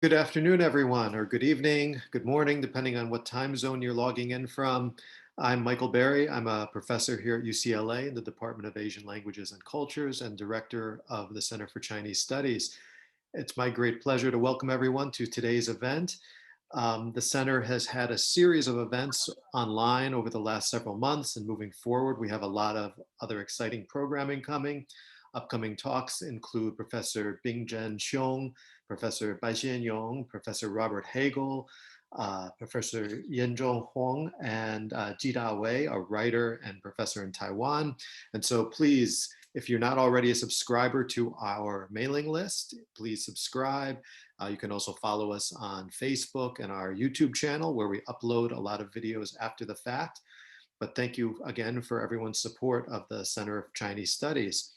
Good afternoon, everyone, or good evening, good morning, depending on what time zone you're logging in from. I'm Michael Berry. I'm a professor here at UCLA in the Department of Asian Languages and Cultures and director of the Center for Chinese Studies. It's my great pleasure to welcome everyone to today's event. The center has had a series of events online over the last several months, and moving forward, we have a lot of other exciting programming coming. Upcoming talks include Professor Bingzhen Xiong, Professor Baixian Yong, Professor Robert Hagel, Professor Yanzhong Huang, and Jida Wei, a writer and professor in Taiwan. And so please, if you're not already a subscriber to our mailing list, please subscribe. You can also follow us on Facebook and our YouTube channel where we upload a lot of videos after the fact. But thank you again for everyone's support of the Center of Chinese Studies.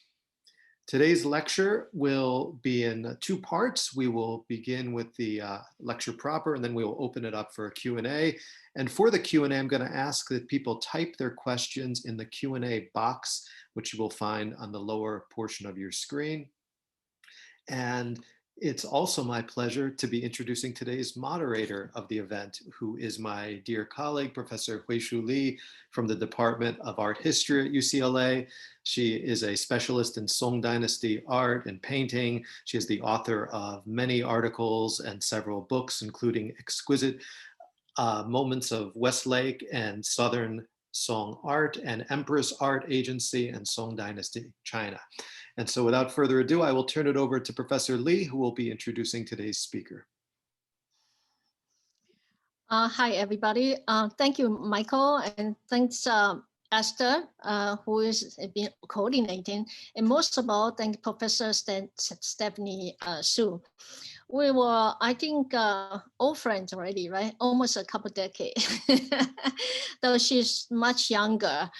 Today's lecture will be in two parts. We will begin with the lecture proper, and then we will open it up for a Q&A. And for the Q&A, I'm going to ask that people type their questions in the Q&A box, which you will find on the lower portion of your screen. And it's also my pleasure to be introducing today's moderator of the event, who is my dear colleague, Professor Huishu Li from the Department of Art History at UCLA. She is a specialist in Song Dynasty art and painting. She is the author of many articles and several books, including Exquisite Moments of Westlake and Southern Song Art and Empress Art Agency and Song Dynasty, China. And so without further ado, I will turn it over to Professor Li, who will be introducing today's speaker. Hi, everybody. Thank you, Michael, and thanks, Esther, who has been coordinating. And most of all, thank Professor Stephanie Su. We were, I think, old friends already, right? Almost a couple decades, though she's much younger.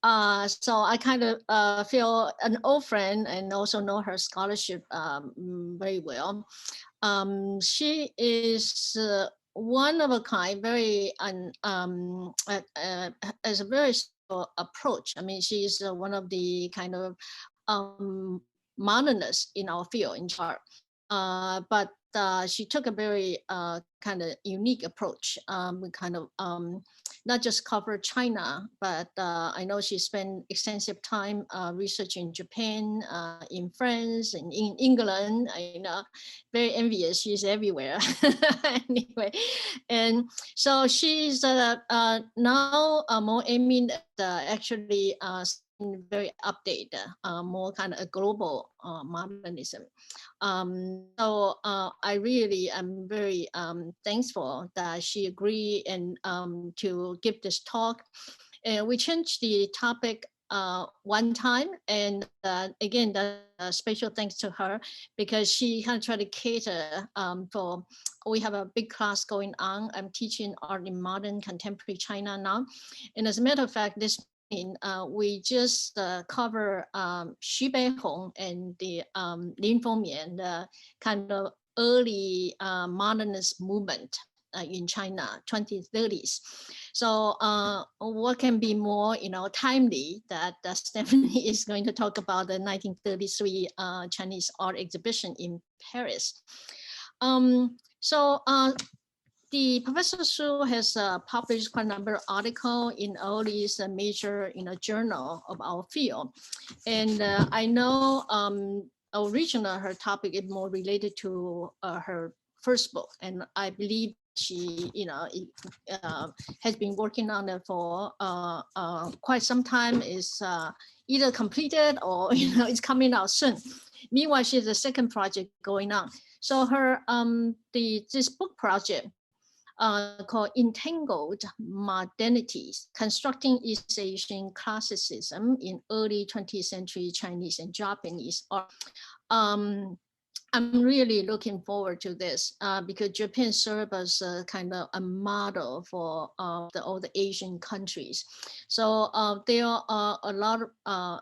So I kind of feel an old friend and also know her scholarship very well. She is one of a kind, very as a very approach. I mean, she's one of the kind of modernists in our field in art. But she took a very kind of unique approach. We kind of not just cover China, but I know she spent extensive time researching Japan, in France, and in England. I know, very envious. She's everywhere. Anyway, and so she's now more aiming at actually very updated, more kind of a global modernism. So I really am very thankful that she agreed and to give this talk. And we changed the topic one time, and again, special thanks to her, because she kind of tried to cater for. We have a big class going on. I'm teaching art in modern contemporary China now, and as a matter of fact, this we just cover Xu Beihong and the Lin Fengmian, the kind of early modernist movement in China, 2030s. So what can be more, timely that Stephanie is going to talk about the 1933 Chinese art exhibition in Paris. The Professor Su has published quite a number of articles in all these major journal of our field. And I know originally her topic is more related to her first book. And I believe she has been working on it for quite some time, is either completed or it's coming out soon. Meanwhile, she has a second project going on. So her this book project called Entangled Modernities, Constructing East Asian Classicism in Early 20th Century Chinese and Japanese Art. I'm really looking forward to this because Japan serves as a kind of a model for all the Asian countries. So there are a lot of,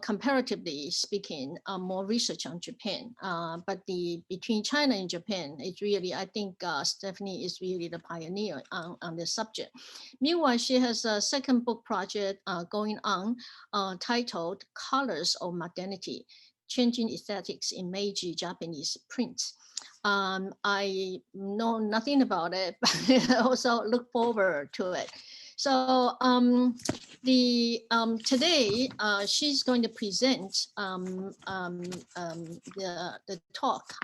comparatively speaking, more research on Japan. But between China and Japan, it's really, I think Stephanie is really the pioneer on this subject. Meanwhile, she has a second book project going on titled Colors of Modernity, Changing Aesthetics in Meiji Japanese Prints. I know nothing about it, but I also look forward to it. So today she's going to present the talk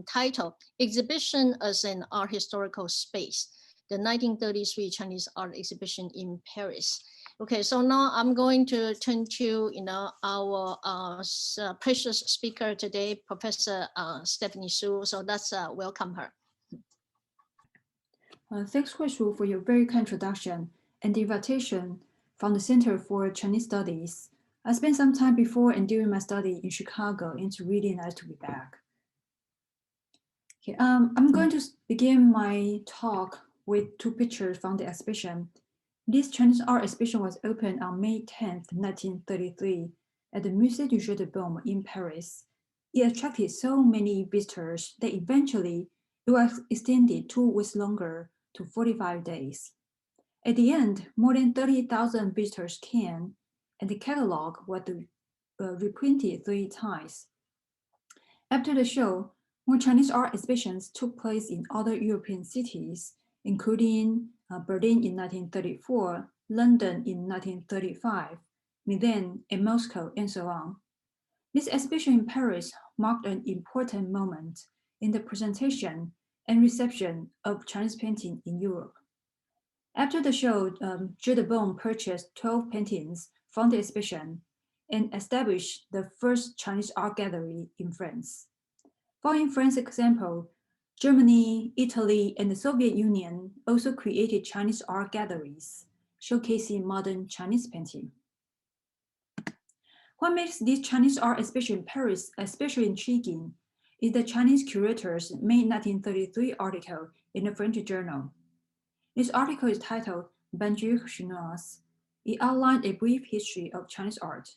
titled "Exhibition as an Art Historical Space: The 1933 Chinese Art Exhibition in Paris." Okay, so now I'm going to turn to our precious speaker today, Professor Stephanie Xu. So let's welcome her. Thanks, Huishu, for your very kind introduction and the invitation from the Center for Chinese Studies. I spent some time before and during my study in Chicago, and it's really nice to be back. Okay, I'm going to begin my talk with two pictures from the exhibition. This Chinese art exhibition was opened on May 10th, 1933 at the Musée Jeu de Paume in Paris. It attracted so many visitors that eventually it was extended 2 weeks longer to 45 days. At the end, more than 30,000 visitors came, and the catalog was reprinted 3 times. After the show, more Chinese art exhibitions took place in other European cities, including Berlin in 1934, London in 1935, Milan and Moscow, and so on. This exhibition in Paris marked an important moment in the presentation and reception of Chinese painting in Europe. After the show, Xu de Paume purchased 12 paintings from the exhibition and established the first Chinese art gallery in France. Following France's example, Germany, Italy, and the Soviet Union also created Chinese art galleries, showcasing modern Chinese painting. What makes this Chinese art exhibition in Paris especially intriguing is the Chinese curator's May 1933 article in the French journal. This article is titled Peinture Chinoise. It outlined a brief history of Chinese art.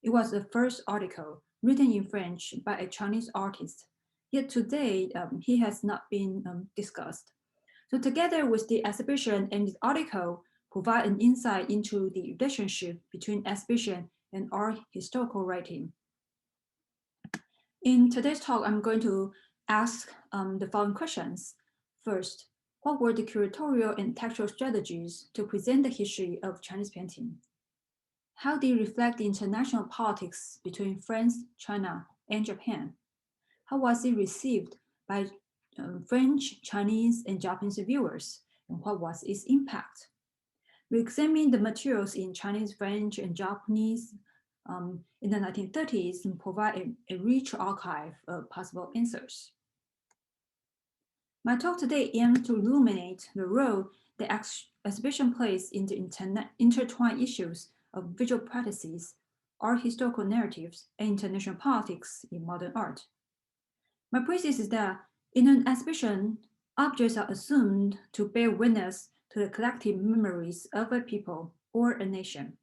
It was the first article written in French by a Chinese artist, yet today he has not been discussed. So together with the exhibition and this article provide an insight into the relationship between exhibition and art historical writing. In today's talk, I'm going to ask the following questions. First, what were the curatorial and textual strategies to present the history of Chinese painting? How did it reflect the international politics between France, China, and Japan? How was it received by French, Chinese, and Japanese viewers? And what was its impact? We examined the materials in Chinese, French, and Japanese in the 1930s and provide a rich archive of possible answers. My talk today aims to illuminate the role the exhibition plays in the intertwined issues of visual practices, art historical narratives, and international politics in modern art. My premise is that in an exhibition, objects are assumed to bear witness to the collective memories of a people or a nation.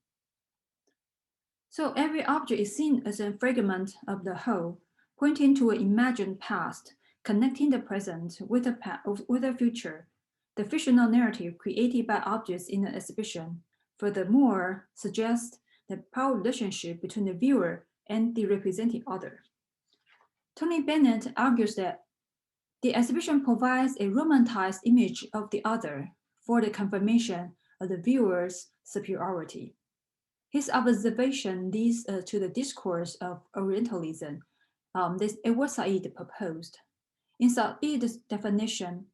So every object is seen as a fragment of the whole, pointing to an imagined past, connecting the present with the future. The fictional narrative created by objects in an exhibition, furthermore, suggests the power relationship between the viewer and the representing other. Tony Bennett argues that the exhibition provides a romanticized image of the other for the confirmation of the viewer's superiority. His observation leads to the discourse of Orientalism this Edward Said proposed. In Said's definition,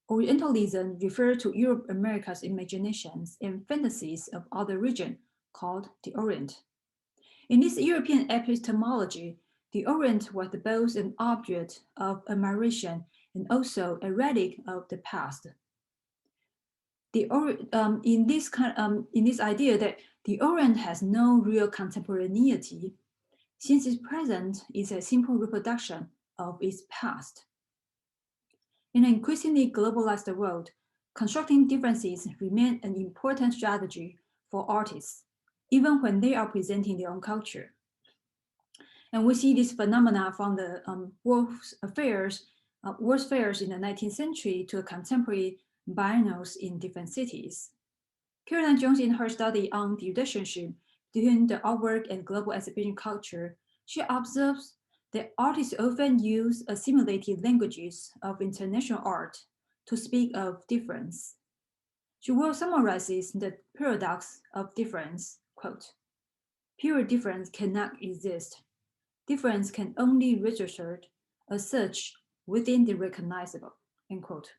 Orientalism refers to Europe America's imaginations and fantasies of other region called the Orient. In this European epistemology, the Orient was both an object of admiration and also a relic of the past. In this idea that the Orient has no real contemporaneity, since its present is a simple reproduction of its past. In an increasingly globalized world, constructing differences remain an important strategy for artists, even when they are presenting their own culture. And we see this phenomena from the World's Fairs in the 19th century to contemporary biennials in different cities. Caroline Jones, in her study on the relationship between the artwork and global exhibition culture, she observes The artists often use assimilated languages of international art to speak of difference. Xu Beihong summarizes the paradox of difference, quote, "Pure difference cannot exist. Difference can only be registered as such within the recognizable," end quote.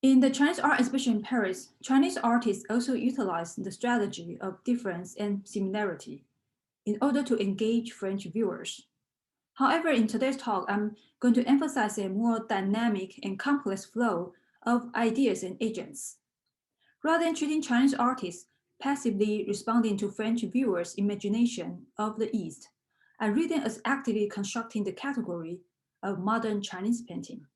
In the Chinese art exhibition in Paris, Chinese artists also utilized the strategy of difference and similarity in order to engage French viewers. However, in today's talk, I'm going to emphasize a more dynamic and complex flow of ideas and agents. Rather than treating Chinese artists passively responding to French viewers' imagination of the East, I read them as actively constructing the category of modern Chinese painting.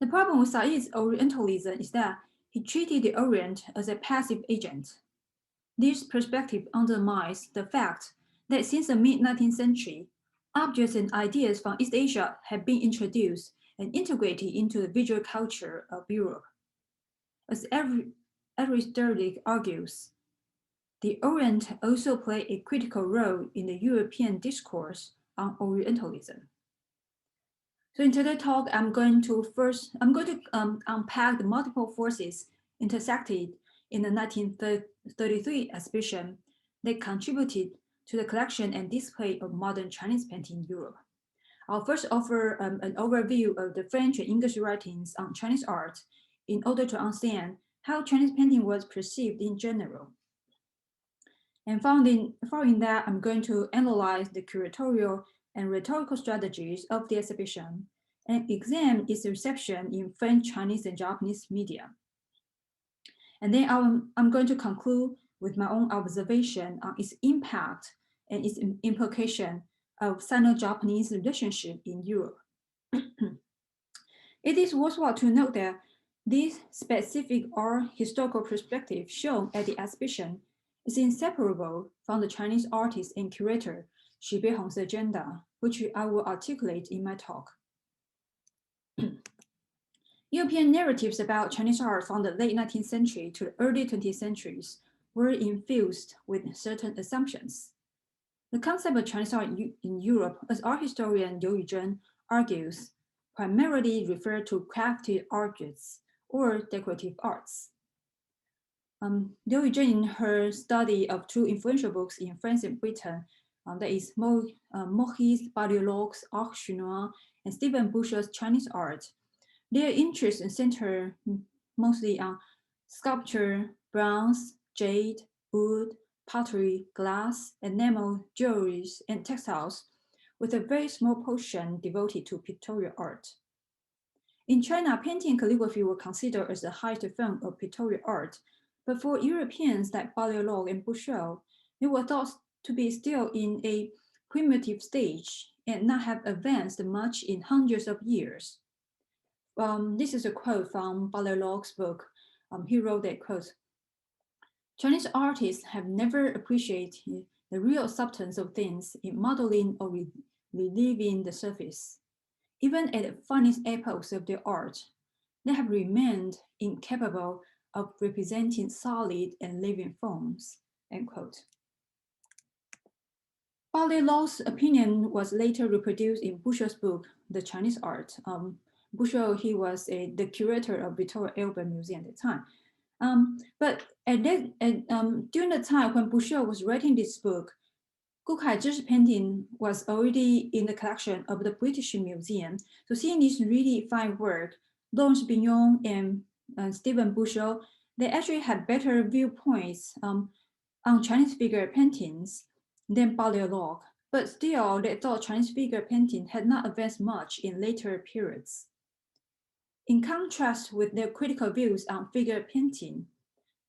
The problem with Said's Orientalism is that he treated the Orient as a passive agent. This perspective undermines the fact that since the mid-19th century, objects and ideas from East Asia have been introduced and integrated into the visual culture of Europe. As Aristotle argues, the Orient also played a critical role in the European discourse on Orientalism. So in today's talk, I'm going to unpack the multiple forces intersected in the 1933 exhibition that contributed to the collection and display of modern Chinese painting in Europe. I'll first offer an overview of the French and English writings on Chinese art in order to understand how Chinese painting was perceived in general. And following that, I'm going to analyze the curatorial and rhetorical strategies of the exhibition and examine its reception in French, Chinese, and Japanese media. And then I'm going to conclude with my own observation on its impact and its implication of Sino-Japanese relationship in Europe. It is worthwhile to note that this specific art historical perspective shown at the exhibition is inseparable from the Chinese artist and curator Xu Beihong's agenda, which I will articulate in my talk. European narratives about Chinese art from the late 19th century to the early 20th centuries were infused with certain assumptions. The concept of Chinese art in Europe, as art historian Liu Yuzhen argues, primarily referred to crafted objects or decorative arts. Liu Yuzhen, in her study of two influential books in France and Britain, that is Maurice Baliolog's Art Chinois and Stephen Bushell's Chinese art, their interests center mostly on sculpture, bronze, jade, wood, pottery, glass, enamel, jewelries, and textiles, with a very small portion devoted to pictorial art. In China, painting and calligraphy were considered as the highest form of pictorial art, but for Europeans like Baliolog and Bushell, they were thought to be still in a primitive stage and not have advanced much in hundreds of years. This is a quote from Baliolog's book. He wrote that, quote, "Chinese artists have never appreciated the real substance of things in modeling or relieving the surface. Even at the finest epochs of their art, they have remained incapable of representing solid and living forms," end quote. Baliolog's opinion was later reproduced in Bushell's book, The Chinese Art. Bushell, he was the curator of Victoria Albert Museum at the time. But during the time when Bushell was writing this book, Gu Kaizhi's painting was already in the collection of the British Museum. So seeing this really fine work, Laurence Bignon and Stephen Bushell, they actually had better viewpoints on Chinese figure paintings than Baliolog. But still, they thought Chinese figure painting had not advanced much in later periods. In contrast with their critical views on figure painting,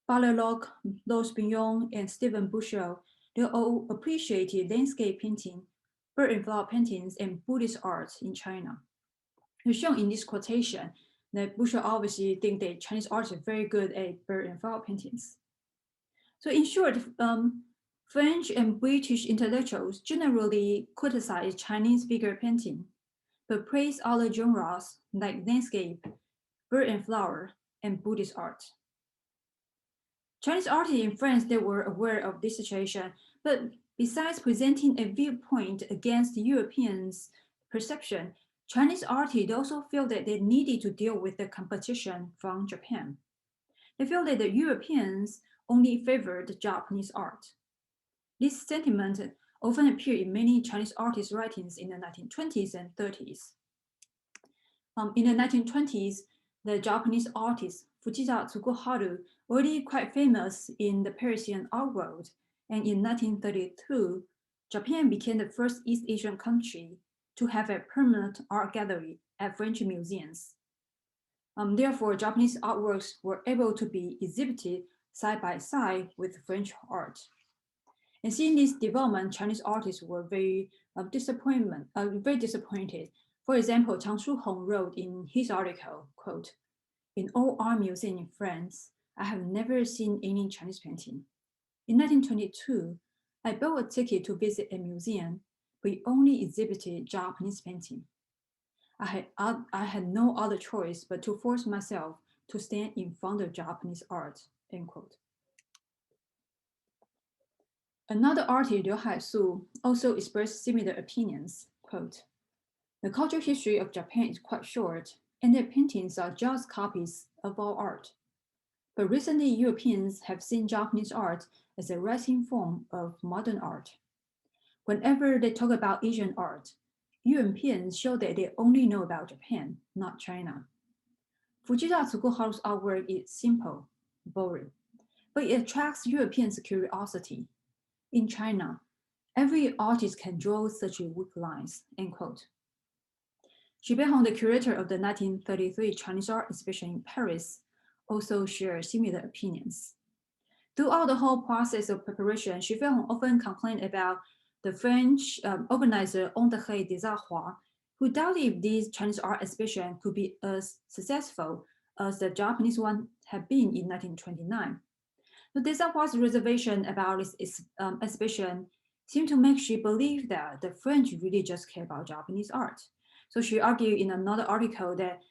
Baliolog, Laurence Bignon, and Stephen Bushell, they all appreciated landscape painting, bird and flower paintings, and Buddhist art in China. As shown in this quotation, that Bushell obviously think that Chinese artists are very good at bird and flower paintings. So in short, French and British intellectuals generally criticize Chinese figure painting, but praise other genres like landscape, bird and flower, and Buddhist art. Chinese artists in France, they were aware of this situation, but Besides presenting a viewpoint against Europeans' perception, Chinese artists also felt that they needed to deal with the competition from Japan. They felt that the Europeans only favored Japanese art. This sentiment often appeared in many Chinese artists' writings in the 1920s and 30s. In the 1920s, the Japanese artist Fujita Tsukuharu, already quite famous in the Parisian art world, and in 1932, Japan became the first East Asian country to have a permanent art gallery at French museums. Therefore, Japanese artworks were able to be exhibited side by side with French art. And seeing this development, Chinese artists were very disappointed. For example, Chang Shu-hong wrote in his article, quote, "In all art museums in France, I have never seen any Chinese painting. In 1922, I bought a ticket to visit a museum, but it only exhibited Japanese painting. I had no other choice but to force myself to stand in front of Japanese art," end quote. Another artist, Liu Haisu, also expressed similar opinions, quote, "The cultural history of Japan is quite short, and their paintings are just copies of our art. But recently, Europeans have seen Japanese art as a rising form of modern art. Whenever they talk about Asian art, Europeans show that they only know about Japan, not China. Fujita Tsukuharu's artwork is simple, boring, but it attracts Europeans' curiosity. In China, every artist can draw such weak lines," end quote. Xu Beihong, the curator of the 1933 Chinese Art Exhibition in Paris, also shared similar opinions. Throughout the whole process of preparation, Xu Beihong often complained about the French organizer André Desarrois, who doubted if this Chinese art exhibition could be as successful as the Japanese one had been in 1929. The Desarrois' reservation about this exhibition seemed to make she believe that the French really just care about Japanese art. So she argued in another article that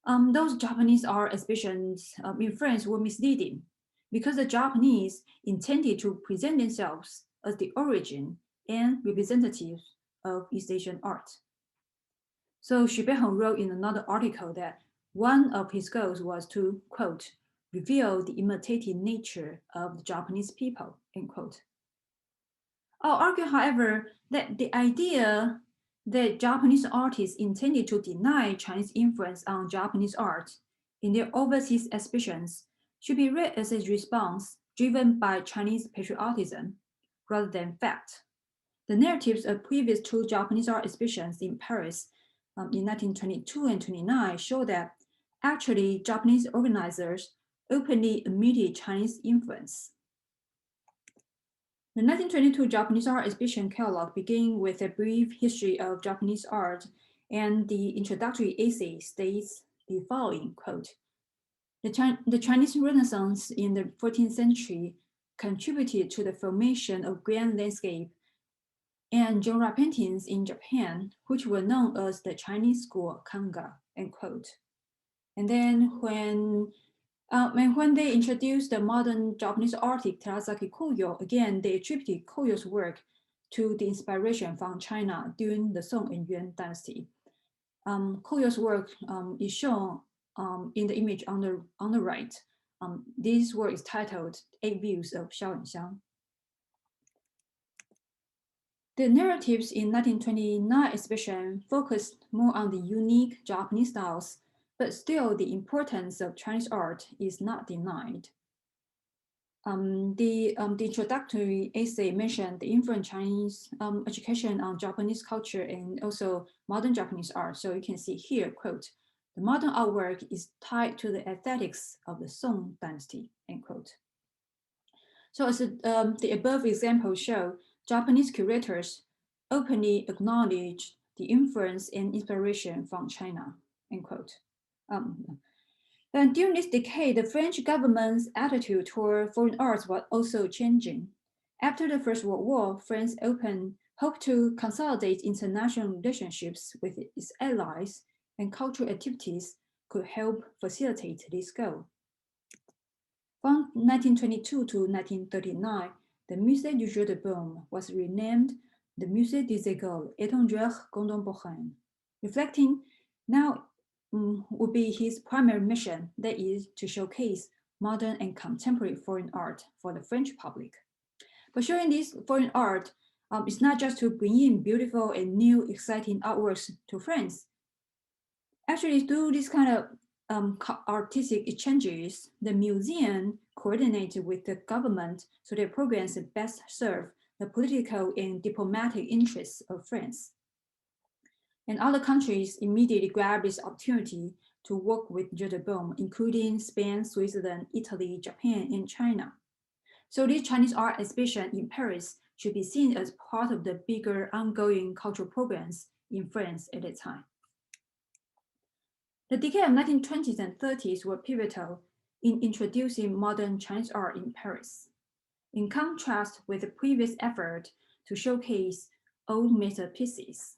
those Japanese art exhibitions in France were misleading because the Japanese intended to present themselves as the origin and representatives of East Asian art. So Xu Beihong wrote in another article that one of his goals was to, quote, "reveal the imitative nature of the Japanese people," end quote. I'll argue, however, that the idea that Japanese artists intended to deny Chinese influence on Japanese art in their overseas exhibitions should be read as a response driven by Chinese patriotism rather than fact. The narratives of previous two Japanese art exhibitions in Paris in 1922 and 29 show that actually Japanese organizers openly admitted Chinese influence. The 1922 Japanese art exhibition catalog began with a brief history of Japanese art, and the introductory essay states the following, quote, the Chinese Renaissance in the 14th century contributed to the formation of grand landscape and genre paintings in Japan, which were known as the Chinese school of Kanga," end quote. And then when they introduced the modern Japanese artist Terasaki Koyo, again, they attributed Koyo's work to the inspiration from China during the Song and Yuan dynasty. Koyo's work is shown in the image on the right. This work is titled 8 Views of Xiaoyinxiang. The narratives in 1929 exhibition focused more on the unique Japanese styles, but still the importance of Chinese art is not denied. The introductory essay mentioned the influence Chinese education on Japanese culture and also modern Japanese art. So you can see here, quote, "The modern artwork is tied to the aesthetics of the Song dynasty," end quote. So as the above examples show, Japanese curators openly acknowledged the influence and inspiration from China, end quote. And during this decade, the French government's attitude toward foreign arts was also changing. After the First World War, France hoped to consolidate international relationships with its allies, and cultural activities could help facilitate this goal. From 1922 to 1939, the Musée Jeu de Paume was renamed the Musée des Écoles étrangères contemporaines, reflecting now would be his primary mission, that is, to showcase modern and contemporary foreign art for the French public. But showing this foreign art is not just to bring in beautiful and new, exciting artworks to France. Actually, through this kind of artistic exchanges, the museum coordinated with the government so their programs best serve the political and diplomatic interests of France. And other countries immediately grabbed this opportunity to work with Jeu de Paume, including Spain, Switzerland, Italy, Japan, and China. So this Chinese art exhibition in Paris should be seen as part of the bigger ongoing cultural programs in France at that time. The decade of 1920s and 30s were pivotal in introducing modern Chinese art in Paris. In contrast with the previous effort to showcase old masterpieces,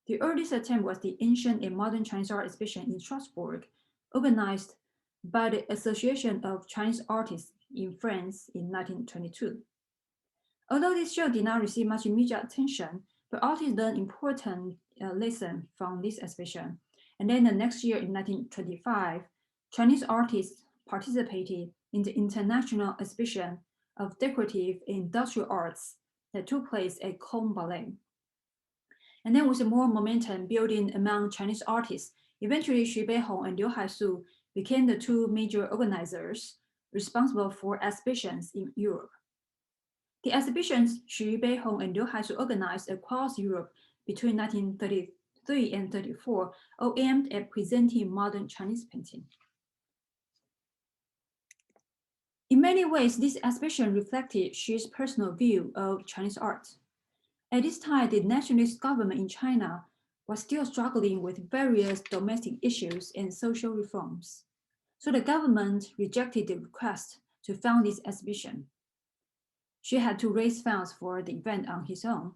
the earliest attempt was the Ancient and Modern Chinese Art exhibition in Strasbourg, organized by the Association of Chinese Artists in France in 1922. Although this show did not receive much immediate attention, but artists learned important lessons from this exhibition. And then the next year in 1925, Chinese artists participated in the International Exhibition of Decorative and Industrial Arts that took place at Combe Ballet. And then with more momentum building among Chinese artists, eventually Xu Beihong and Liu Haisu became the two major organizers responsible for exhibitions in Europe. The exhibitions Xu Beihong and Liu Haisu organized across Europe between 1933 and 34 all aimed at presenting modern Chinese painting. In many ways, this exhibition reflected Xu's personal view of Chinese art. At this time, the nationalist government in China was still struggling with various domestic issues and social reforms. So the government rejected the request to fund this exhibition. Xu had to raise funds for the event on his own.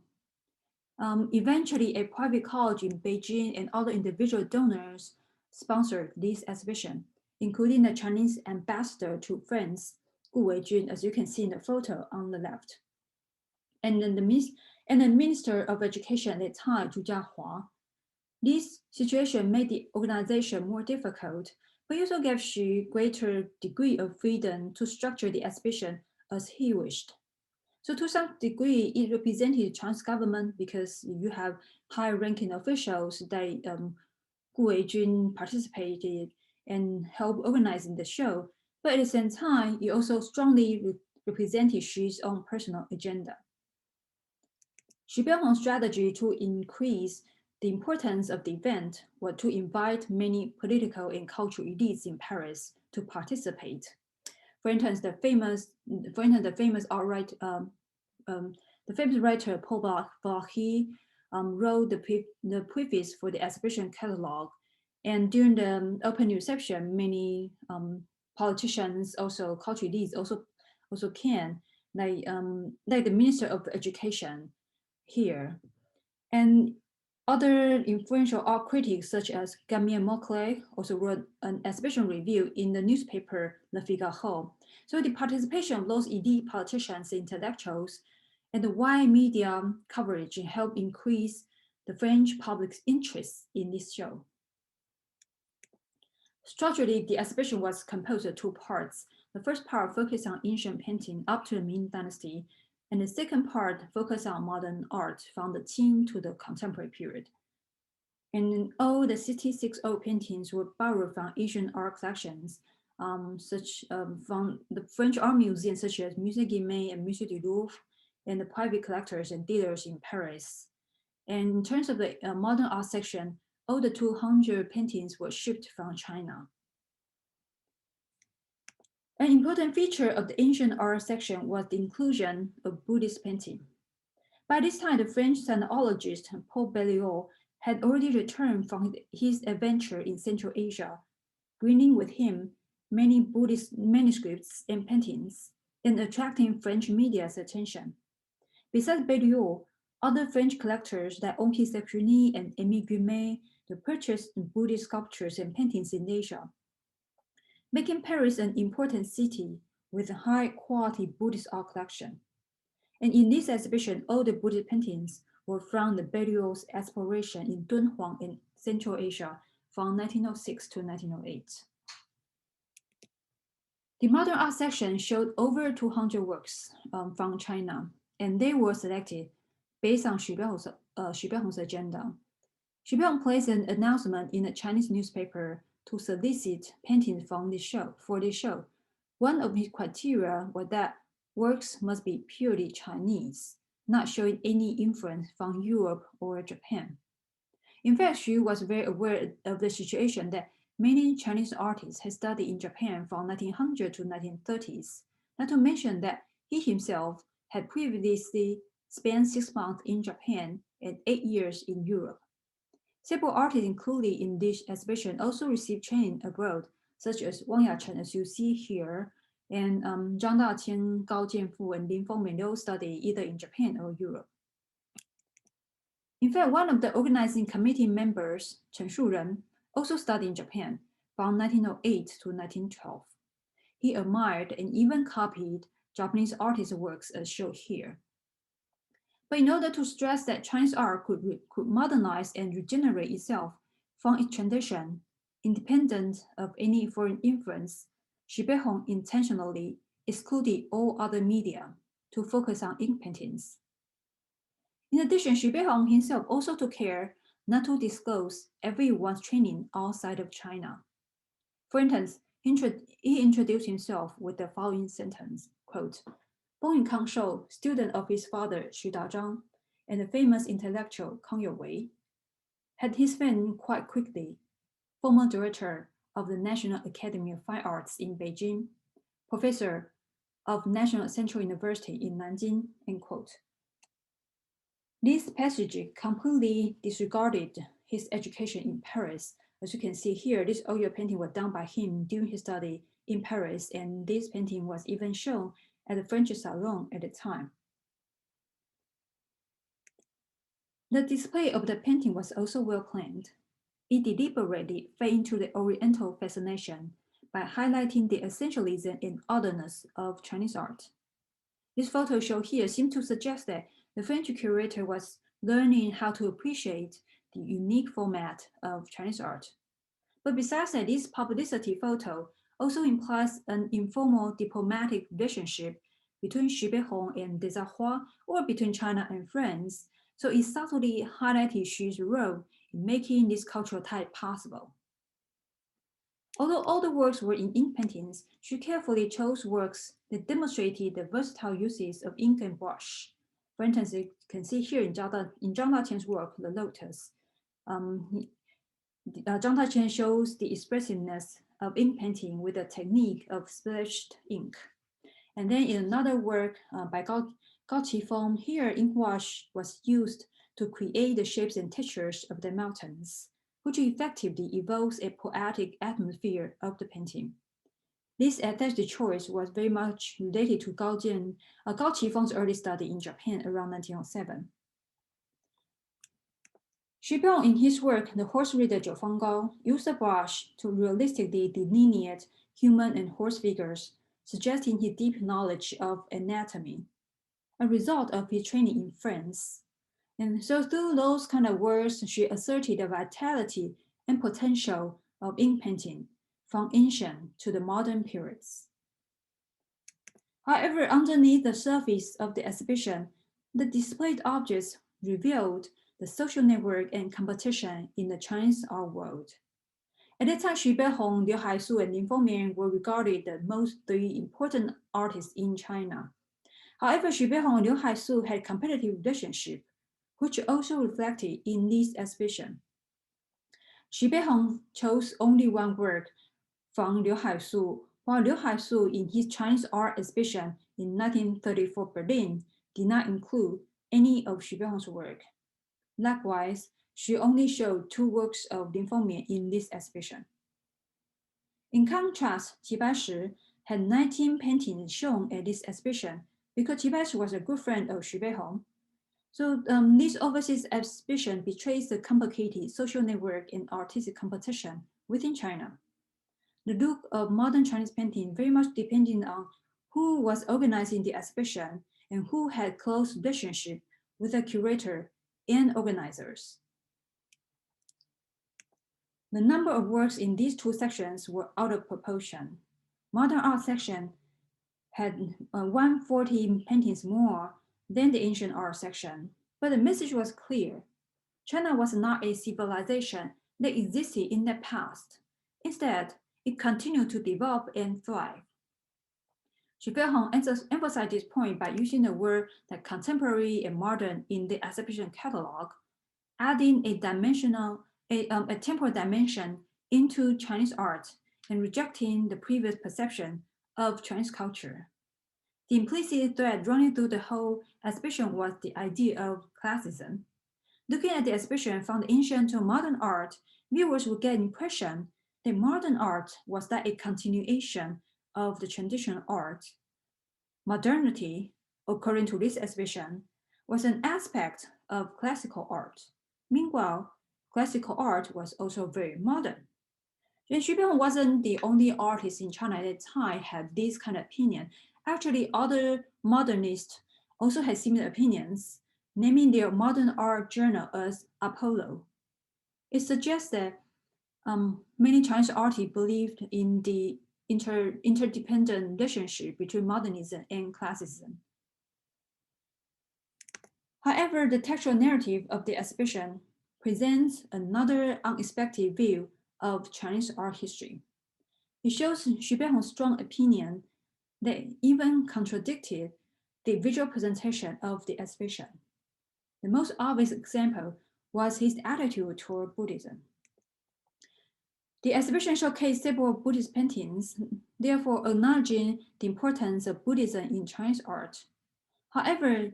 Eventually, a private college in Beijing and other individual donors sponsored this exhibition, including the Chinese ambassador to France, Gu Weijun, as you can see in the photo on the left. And then the Minister of Education at the time, Zhu Jiahua. This situation made the organization more difficult, but also gave Xu greater degree of freedom to structure the exhibition as he wished. So to some degree, it represented the Chinese government because you have high-ranking officials that Gu Weijun participated and helped organizing the show. But at the same time, it also strongly represented Xu's own personal agenda. Xu Beihong's strategy to increase the importance of the event was to invite many political and cultural elites in Paris to participate. For instance, the famous writer Paul Valéry wrote the preface for the exhibition catalog, and during the opening reception, many politicians, also cultural elites, also came, like the Minister of Education here, and other influential art critics such as Gamien Moclet also wrote an exhibition review in the newspaper Le Figaro. So the participation of those elite politicians and intellectuals and the wide media coverage helped increase the French public's interest in this show. Structurally, the exhibition was composed of two parts. The first part focused on ancient painting up to the Ming Dynasty, and the second part focused on modern art from the Qing to the contemporary period. And all the 66 old paintings were borrowed from Asian art collections, from the French art museums such as Musée Guimet and Musée du Louvre, and the private collectors and dealers in Paris. And in terms of the modern art section, all the 200 paintings were shipped from China. An important feature of the ancient art section was the inclusion of Buddhist painting. By this time, the French sinologist Paul Belliot had already returned from his adventure in Central Asia, bringing with him many Buddhist manuscripts and paintings, and attracting French media's attention. Besides Belliot, other French collectors like Henri Secuny and Émile Guimet purchased Buddhist sculptures and paintings in Asia, making Paris an important city with a high-quality Buddhist art collection. And in this exhibition, all the Buddhist paintings were from the burials exploration in Dunhuang in Central Asia from 1906 to 1908. The modern art section showed over 200 works from China, and they were selected based on Xu Beihong's agenda. Xu Beihong placed an announcement in a Chinese newspaper to solicit paintings for this show. One of his criteria was that works must be purely Chinese, not showing any influence from Europe or Japan. In fact, Xu was very aware of the situation that many Chinese artists had studied in Japan from 1900 to 1930s, not to mention that he himself had previously spent 6 months in Japan and 8 years in Europe. Several artists included in this exhibition also received training abroad, such as Wang Yachen, as you see here, and Zhang Daqian, Gao Jianfu, and Lin Fengmei all studied either in Japan or Europe. In fact, one of the organizing committee members, Chen Shuren, also studied in Japan from 1908 to 1912. He admired and even copied Japanese artists' works as shown here. But in order to stress that Chinese art could modernize and regenerate itself from its tradition, independent of any foreign influence, Xu Beihong intentionally excluded all other media to focus on ink paintings. In addition, Xu Beihong himself also took care not to disclose everyone's training outside of China. For instance, he introduced himself with the following sentence, quote, born in Kangshou, student of his father Xu Dazhang and the famous intellectual Kang Youwei, had his fame quite quickly, former director of the National Academy of Fine Arts in Beijing, professor of National Central University in Nanjing, end quote. This passage completely disregarded his education in Paris. As you can see here, this oil painting was done by him during his study in Paris, and this painting was even shown at the French Salon at the time. The display of the painting was also well planned. It deliberately fed into the Oriental fascination by highlighting the essentialism and otherness of Chinese art. This photo shown here seems to suggest that the French curator was learning how to appreciate the unique format of Chinese art. But besides that, this publicity photo also implies an informal diplomatic relationship between Xu Beihong and Desarrois, or between China and France, so it subtly highlighted Xu's role in making this cultural tie possible. Although all the works were in ink paintings, Xu carefully chose works that demonstrated the versatile uses of ink and brush. For instance, you can see here in Zhang Daqian's work, The Lotus, Zhang Daqian shows the expressiveness of ink painting with the technique of splashed ink. And then in another work by Gao Qifeng, here ink wash was used to create the shapes and textures of the mountains, which effectively evokes a poetic atmosphere of the painting. This aesthetic choice was very much related to Gao Qifeng's early study in Japan around 1907. Xu Beihong, in his work, The Horse Rider Zhou Fang Gao, used a brush to realistically delineate human and horse figures, suggesting his deep knowledge of anatomy, a result of his training in France. And so through those kind of works, she asserted the vitality and potential of ink painting from ancient to the modern periods. However, underneath the surface of the exhibition, the displayed objects revealed the social network and competition in the Chinese art world. At that time, Xu Beihong, Liu Haisu, and Lin Fengmei were regarded the most three important artists in China. However, Xu Beihong and Liu Haisu had a competitive relationship, which also reflected in this exhibition. Xu Beihong chose only one work from Liu Haisu, while Liu Haisu, in his Chinese art exhibition in 1934 Berlin, did not include any of Xu Beihong's work. Likewise, she only showed 2 works of Lin Fengmei in this exhibition. In contrast, Qi Baishi had 19 paintings shown at this exhibition because Qi Baishi was a good friend of Xu Beihong. So this overseas exhibition betrays the complicated social network and artistic competition within China. The look of modern Chinese painting very much depended on who was organizing the exhibition and who had close relationship with the curator and organizers. The number of works in these two sections were out of proportion. Modern art section had 140 paintings more than the ancient art section, but the message was clear. China was not a civilization that existed in the past. Instead, it continued to develop and thrive. Xu Beihong emphasized this point by using the word that contemporary and modern in the exhibition catalog, adding a temporal dimension into Chinese art and rejecting the previous perception of Chinese culture. The implicit thread running through the whole exhibition was the idea of classicism. Looking at the exhibition from the ancient to modern art, viewers would get the impression that modern art was like a continuation of the traditional art. Modernity, according to this exhibition, was an aspect of classical art. Meanwhile, classical art was also very modern. Xu Beihong wasn't the only artist in China at the time had this kind of opinion. Actually, other modernists also had similar opinions, naming their modern art journal as Apollo. It suggests that many Chinese artists believed in the interdependent relationship between modernism and classicism. However, the textual narrative of the exhibition presents another unexpected view of Chinese art history. It shows Xu Beihong's strong opinion that even contradicted the visual presentation of the exhibition. The most obvious example was his attitude toward Buddhism. The exhibition showcased several Buddhist paintings, therefore acknowledging the importance of Buddhism in Chinese art. However,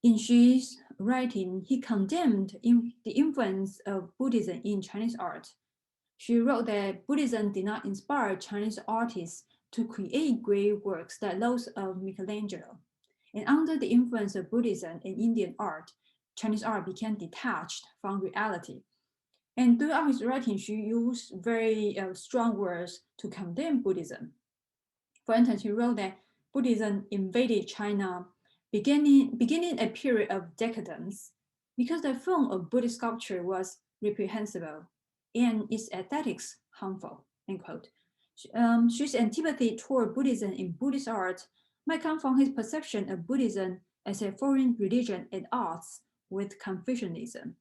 in Xu's writing, he condemned the influence of Buddhism in Chinese art. She wrote that Buddhism did not inspire Chinese artists to create great works like those of Michelangelo. And under the influence of Buddhism and Indian art, Chinese art became detached from reality. And throughout his writing, she used very strong words to condemn Buddhism. For instance, he wrote that Buddhism invaded China, beginning a period of decadence because the form of Buddhist sculpture was reprehensible and its aesthetics harmful, end quote. Xu's antipathy toward Buddhism in Buddhist art might come from his perception of Buddhism as a foreign religion at odds with Confucianism.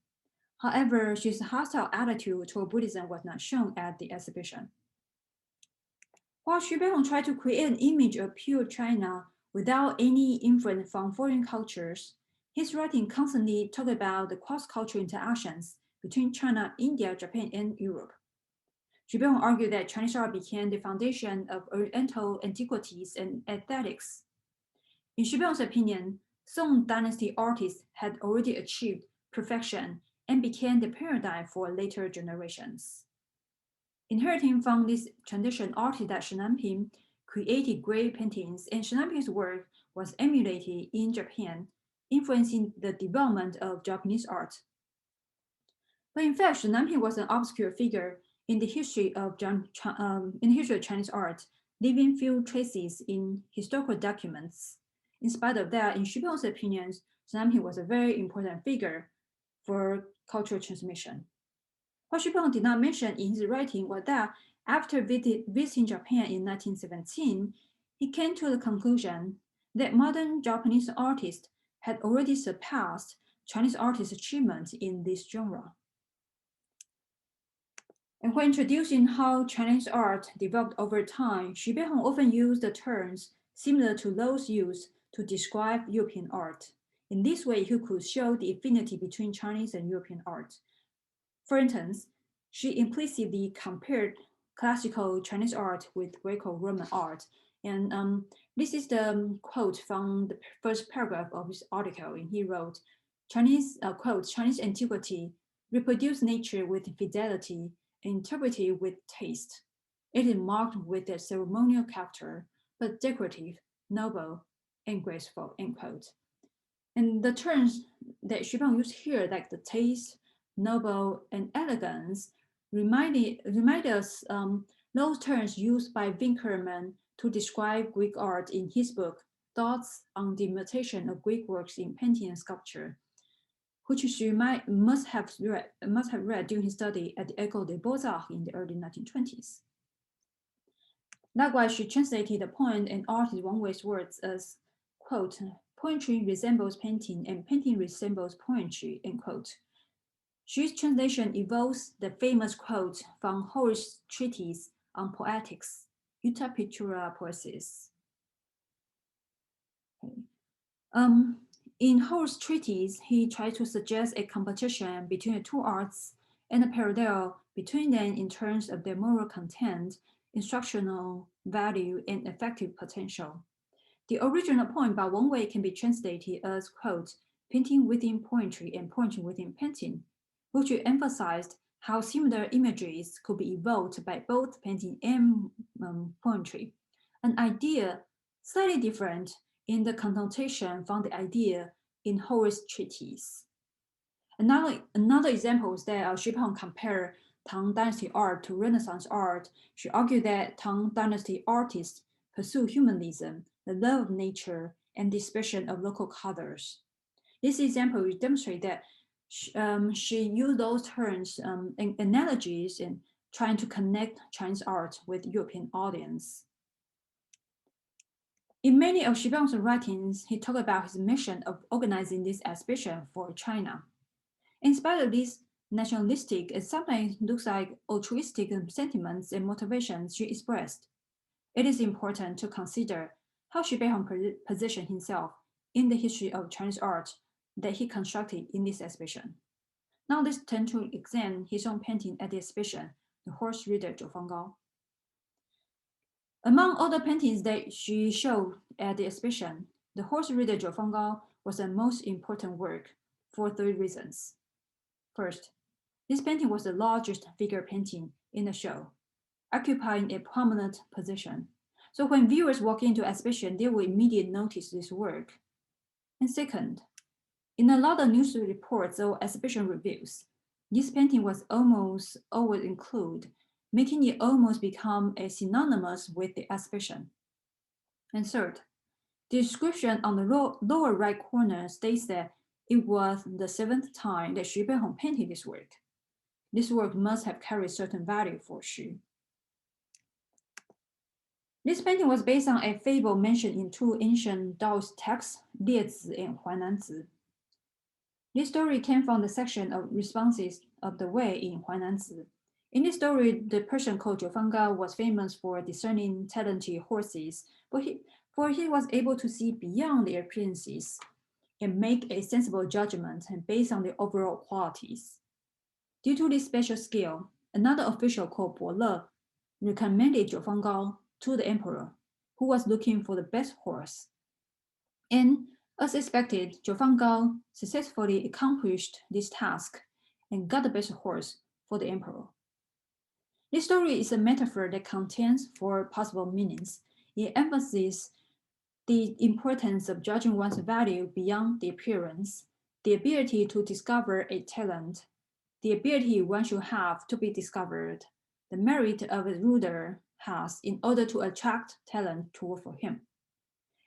However, Xu's hostile attitude toward Buddhism was not shown at the exhibition. While Xu Beihong tried to create an image of pure China without any influence from foreign cultures, his writing constantly talked about the cross-cultural interactions between China, India, Japan, and Europe. Xu Beihong argued that Chinese art became the foundation of Oriental antiquities and aesthetics. In Xu Beihong's opinion, Song Dynasty artists had already achieved perfection and became the paradigm for later generations. Inheriting from this tradition, artists like Shi Nanping created great paintings, and Shi Nanping's work was emulated in Japan, influencing the development of Japanese art. But in fact, Shi Nanping was an obscure figure in the history of Chinese art, leaving few traces in historical documents. In spite of that, in Xu Beihong's opinion, Shi Nanping was a very important figure for cultural transmission. What Xu Beihong did not mention in his writing was that after visiting Japan in 1917, he came to the conclusion that modern Japanese artists had already surpassed Chinese artists' achievements in this genre. And when introducing how Chinese art developed over time, Xu Beihong often used the terms similar to those used to describe European art. In this way, he could show the affinity between Chinese and European art. For instance, she implicitly compared classical Chinese art with Greco-Roman art. And this is the quote from the first paragraph of his article. And he wrote, quote, Chinese antiquity reproduced nature with fidelity, interpreted with taste. It is marked with a ceremonial character, but decorative, noble, and graceful, end quote. And the terms that Xu Beihong used here, like the taste, noble, and elegance, remind us those terms used by Winkelmann to describe Greek art in his book, thoughts on the imitation of Greek works in painting and sculpture, which she must have read during his study at the École des Beaux-Arts in the early 1920s. Likewise, she translated the poem and artist Wang Wei's words as, quote, poetry resembles painting and painting resembles poetry, end quote. Xu's translation evokes the famous quote from Horace's treatise on poetics, Uta Pictura Poesis. In Horace's treatise, he tried to suggest a competition between the two arts and a parallel between them in terms of their moral content, instructional value, and effective potential. The original poem by Wang Wei can be translated as, quote, painting within poetry and poetry within painting, which emphasized how similar imageries could be evoked by both painting and poetry, an idea slightly different in the connotation from the idea in Horace's treatise. Another example is that Xu Beihong compared Tang Dynasty art to Renaissance art. She argued that Tang Dynasty artists pursue humanism, the love of nature, and the expression of local colors. This example demonstrates that she used those terms and analogies in trying to connect Chinese art with European audience. In many of Xu Beihong's writings, he talked about his mission of organizing this exhibition for China. In spite of these nationalistic and sometimes looks like altruistic sentiments and motivations she expressed, it is important to consider how Xu Beihong positioned himself in the history of Chinese art that he constructed in this exhibition. Now let's turn to examine his own painting at the exhibition, The Horse Rider Zhou Fanggao. Among all the paintings that she showed at the exhibition, The Horse Rider Zhou Fanggao was the most important work for 3 reasons. First, this painting was the largest figure painting in the show, occupying a prominent position. So when viewers walk into the exhibition, they will immediately notice this work. And second, in a lot of news reports or exhibition reviews, this painting was almost always included, making it almost become a synonymous with the exhibition. And third, the description on the lower right corner states that it was the 7th time that Xu Beihong painted this work. This work must have carried certain value for Xu. This painting was based on a fable mentioned in 2 ancient Taoist texts, Liezi and Huainanzi. This story came from the section of responses of the Wei in Huainanzi. In this story, the person called Zhou Fanggao was famous for discerning talented horses, for he was able to see beyond their appearances and make a sensible judgment based on their overall qualities. Due to this special skill, another official called Bo Le recommended Zhou Fanggao to the emperor, who was looking for the best horse. And as expected, Zhou Fanggao successfully accomplished this task and got the best horse for the emperor. This story is a metaphor that contains 4 possible meanings. It emphasizes the importance of judging one's value beyond the appearance, the ability to discover a talent, the ability one should have to be discovered, the merit of a ruler has in order to attract talent to work for him.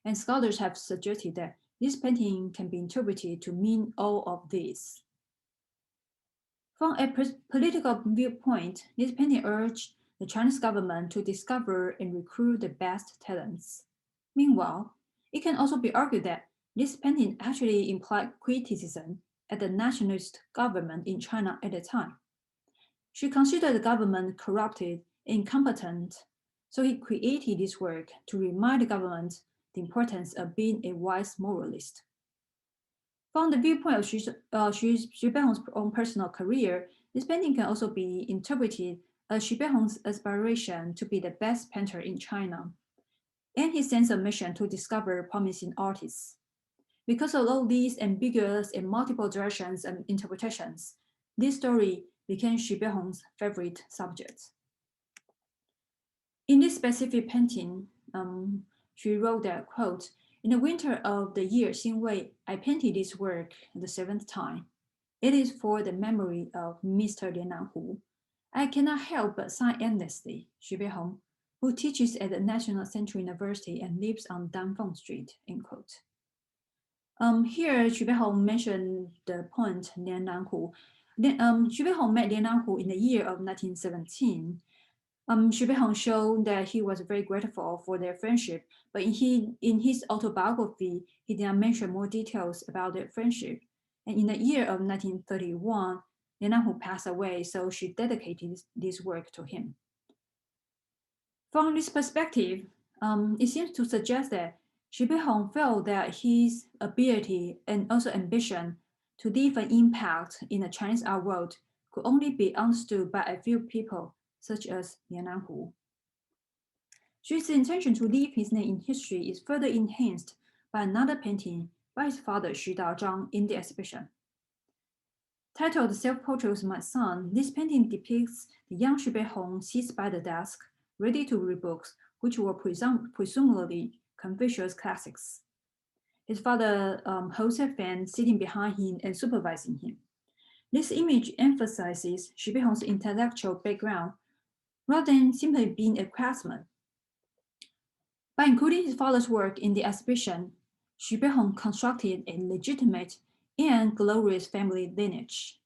And scholars have suggested that this painting can be interpreted to mean all of these. From a political viewpoint, this painting urged the Chinese government to discover and recruit the best talents. Meanwhile, it can also be argued that this painting actually implied criticism at the nationalist government in China at the time. She considered the government corrupted and incompetent, so he created this work to remind the government the importance of being a wise moralist. From the viewpoint of Xu Beihong's own personal career, this painting can also be interpreted as Xu Beihong's aspiration to be the best painter in China, and his sense of mission to discover promising artists. Because of all these ambiguous and multiple directions and interpretations, this story became Xu Beihong's favorite subject. In this specific painting, she wrote that, quote, in the winter of the year Xinwei, I painted this work the 7th time. It is for the memory of Mr. Lian Nanhu. I cannot help but sigh endlessly, Xu Beihong, who teaches at the National Central University and lives on Danfeng Street, end quote. Here, Xu Beihong mentioned the point Lian Nanhu. Xu Beihong met Lian Nanhu in the year of 1917. Xu Beihong showed that he was very grateful for their friendship, but in his autobiography, he did not mention more details about their friendship. And in the year of 1931, Lian Nanhu passed away, so she dedicated this work to him. From this perspective, it seems to suggest that Xu Beihong felt that his ability and also ambition to leave an impact in the Chinese art world could only be understood by a few people, such as Lian Nanhu. Xu's intention to leave his name in history is further enhanced by another painting by his father Xu Daozhang in the exhibition. Titled Self-Portrait of My Son, this painting depicts the young Xu Beihong seated by the desk, ready to read books, which were presumably Confucius classics. His father holds a fan sitting behind him and supervising him. This image emphasizes Xu Beihong's intellectual background rather than simply being a craftsman. By including his father's work in the exhibition, Xu Beihong constructed a legitimate and glorious family lineage.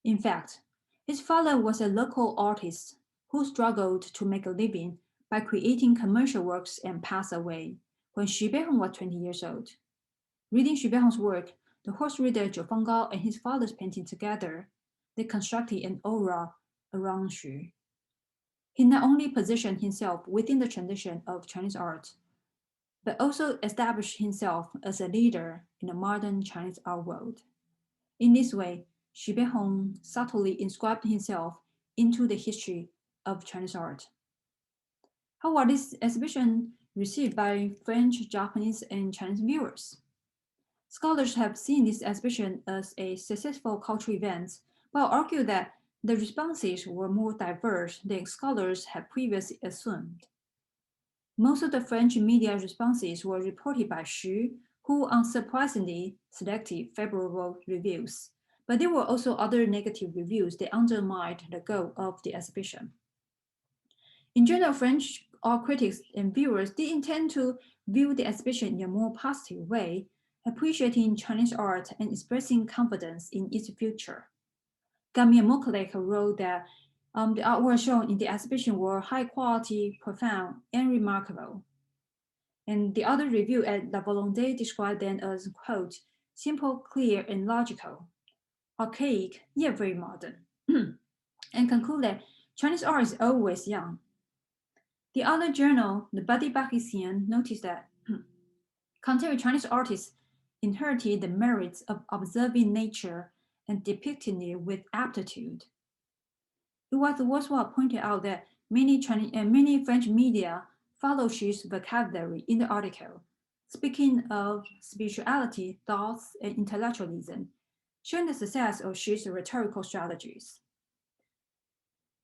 In fact, his father was a local artist who struggled to make a living by creating commercial works and passed away when Xu Beihong was 20 years old. Reading Xu Beihong's work, the horse reader Zhou Fenggao and his father's painting together, they constructed an aura around Xu. He not only positioned himself within the tradition of Chinese art, but also established himself as a leader in the modern Chinese art world. In this way, Xu Beihong subtly inscribed himself into the history of Chinese art. How was this exhibition received by French, Japanese, and Chinese viewers? Scholars have seen this exhibition as a successful cultural event, but argue that the responses were more diverse than scholars had previously assumed. Most of the French media responses were reported by Xu, who unsurprisingly selected favorable reviews. But there were also other negative reviews that undermined the goal of the exhibition. In general, French art critics and viewers did intend to view the exhibition in a more positive way, appreciating Chinese art and expressing confidence in its future. Gamia Mokalek wrote that the artwork shown in the exhibition were high quality, profound, and remarkable. And the other review at La Volonté described them as, quote, simple, clear, and logical, archaic, yet very modern, and conclude that Chinese art is always young. The other journal, the Badi Bakisian, noticed that contemporary Chinese artists inherited the merits of observing nature and depicting it with aptitude. It was worthwhile pointing out that many French media follow Xu's vocabulary in the article, speaking of spirituality, thoughts, and intellectualism, showing the success of Xu's rhetorical strategies.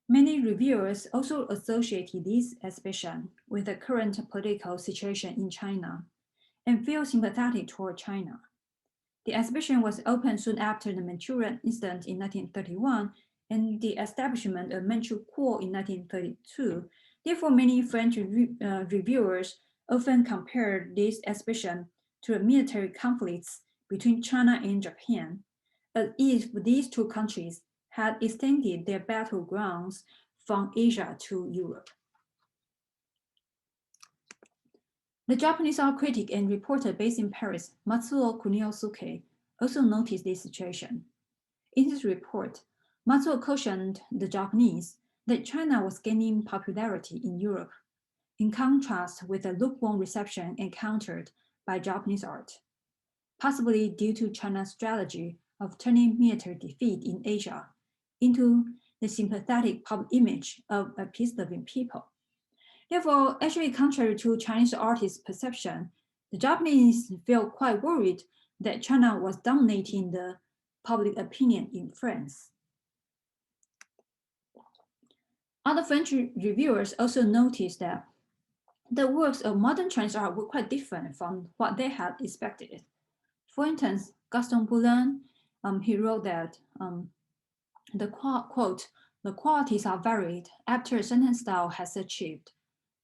Many reviewers also associated this exhibition with the current political situation in China and feel sympathetic toward China. The exhibition was opened soon after the Manchurian incident in 1931 and the establishment of Manchu Kuo in 1932. Therefore, many French reviewers often compared this exhibition to the military conflicts between China and Japan, as if these two countries had extended their battlegrounds from Asia to Europe. The Japanese art critic and reporter based in Paris, Matsuo Kuniosuke, also noticed this situation. In his report, Matsuo cautioned the Japanese that China was gaining popularity in Europe, in contrast with the lukewarm reception encountered by Japanese art, possibly due to China's strategy of turning military defeat in Asia into the sympathetic public image of a peace-loving people. Therefore, actually contrary to Chinese artists' perception, the Japanese felt quite worried that China was dominating the public opinion in France. Other French reviewers also noticed that the works of modern Chinese art were quite different from what they had expected. For instance, Gaston Boulogne, he wrote that quote, the qualities are varied after a certain style has achieved.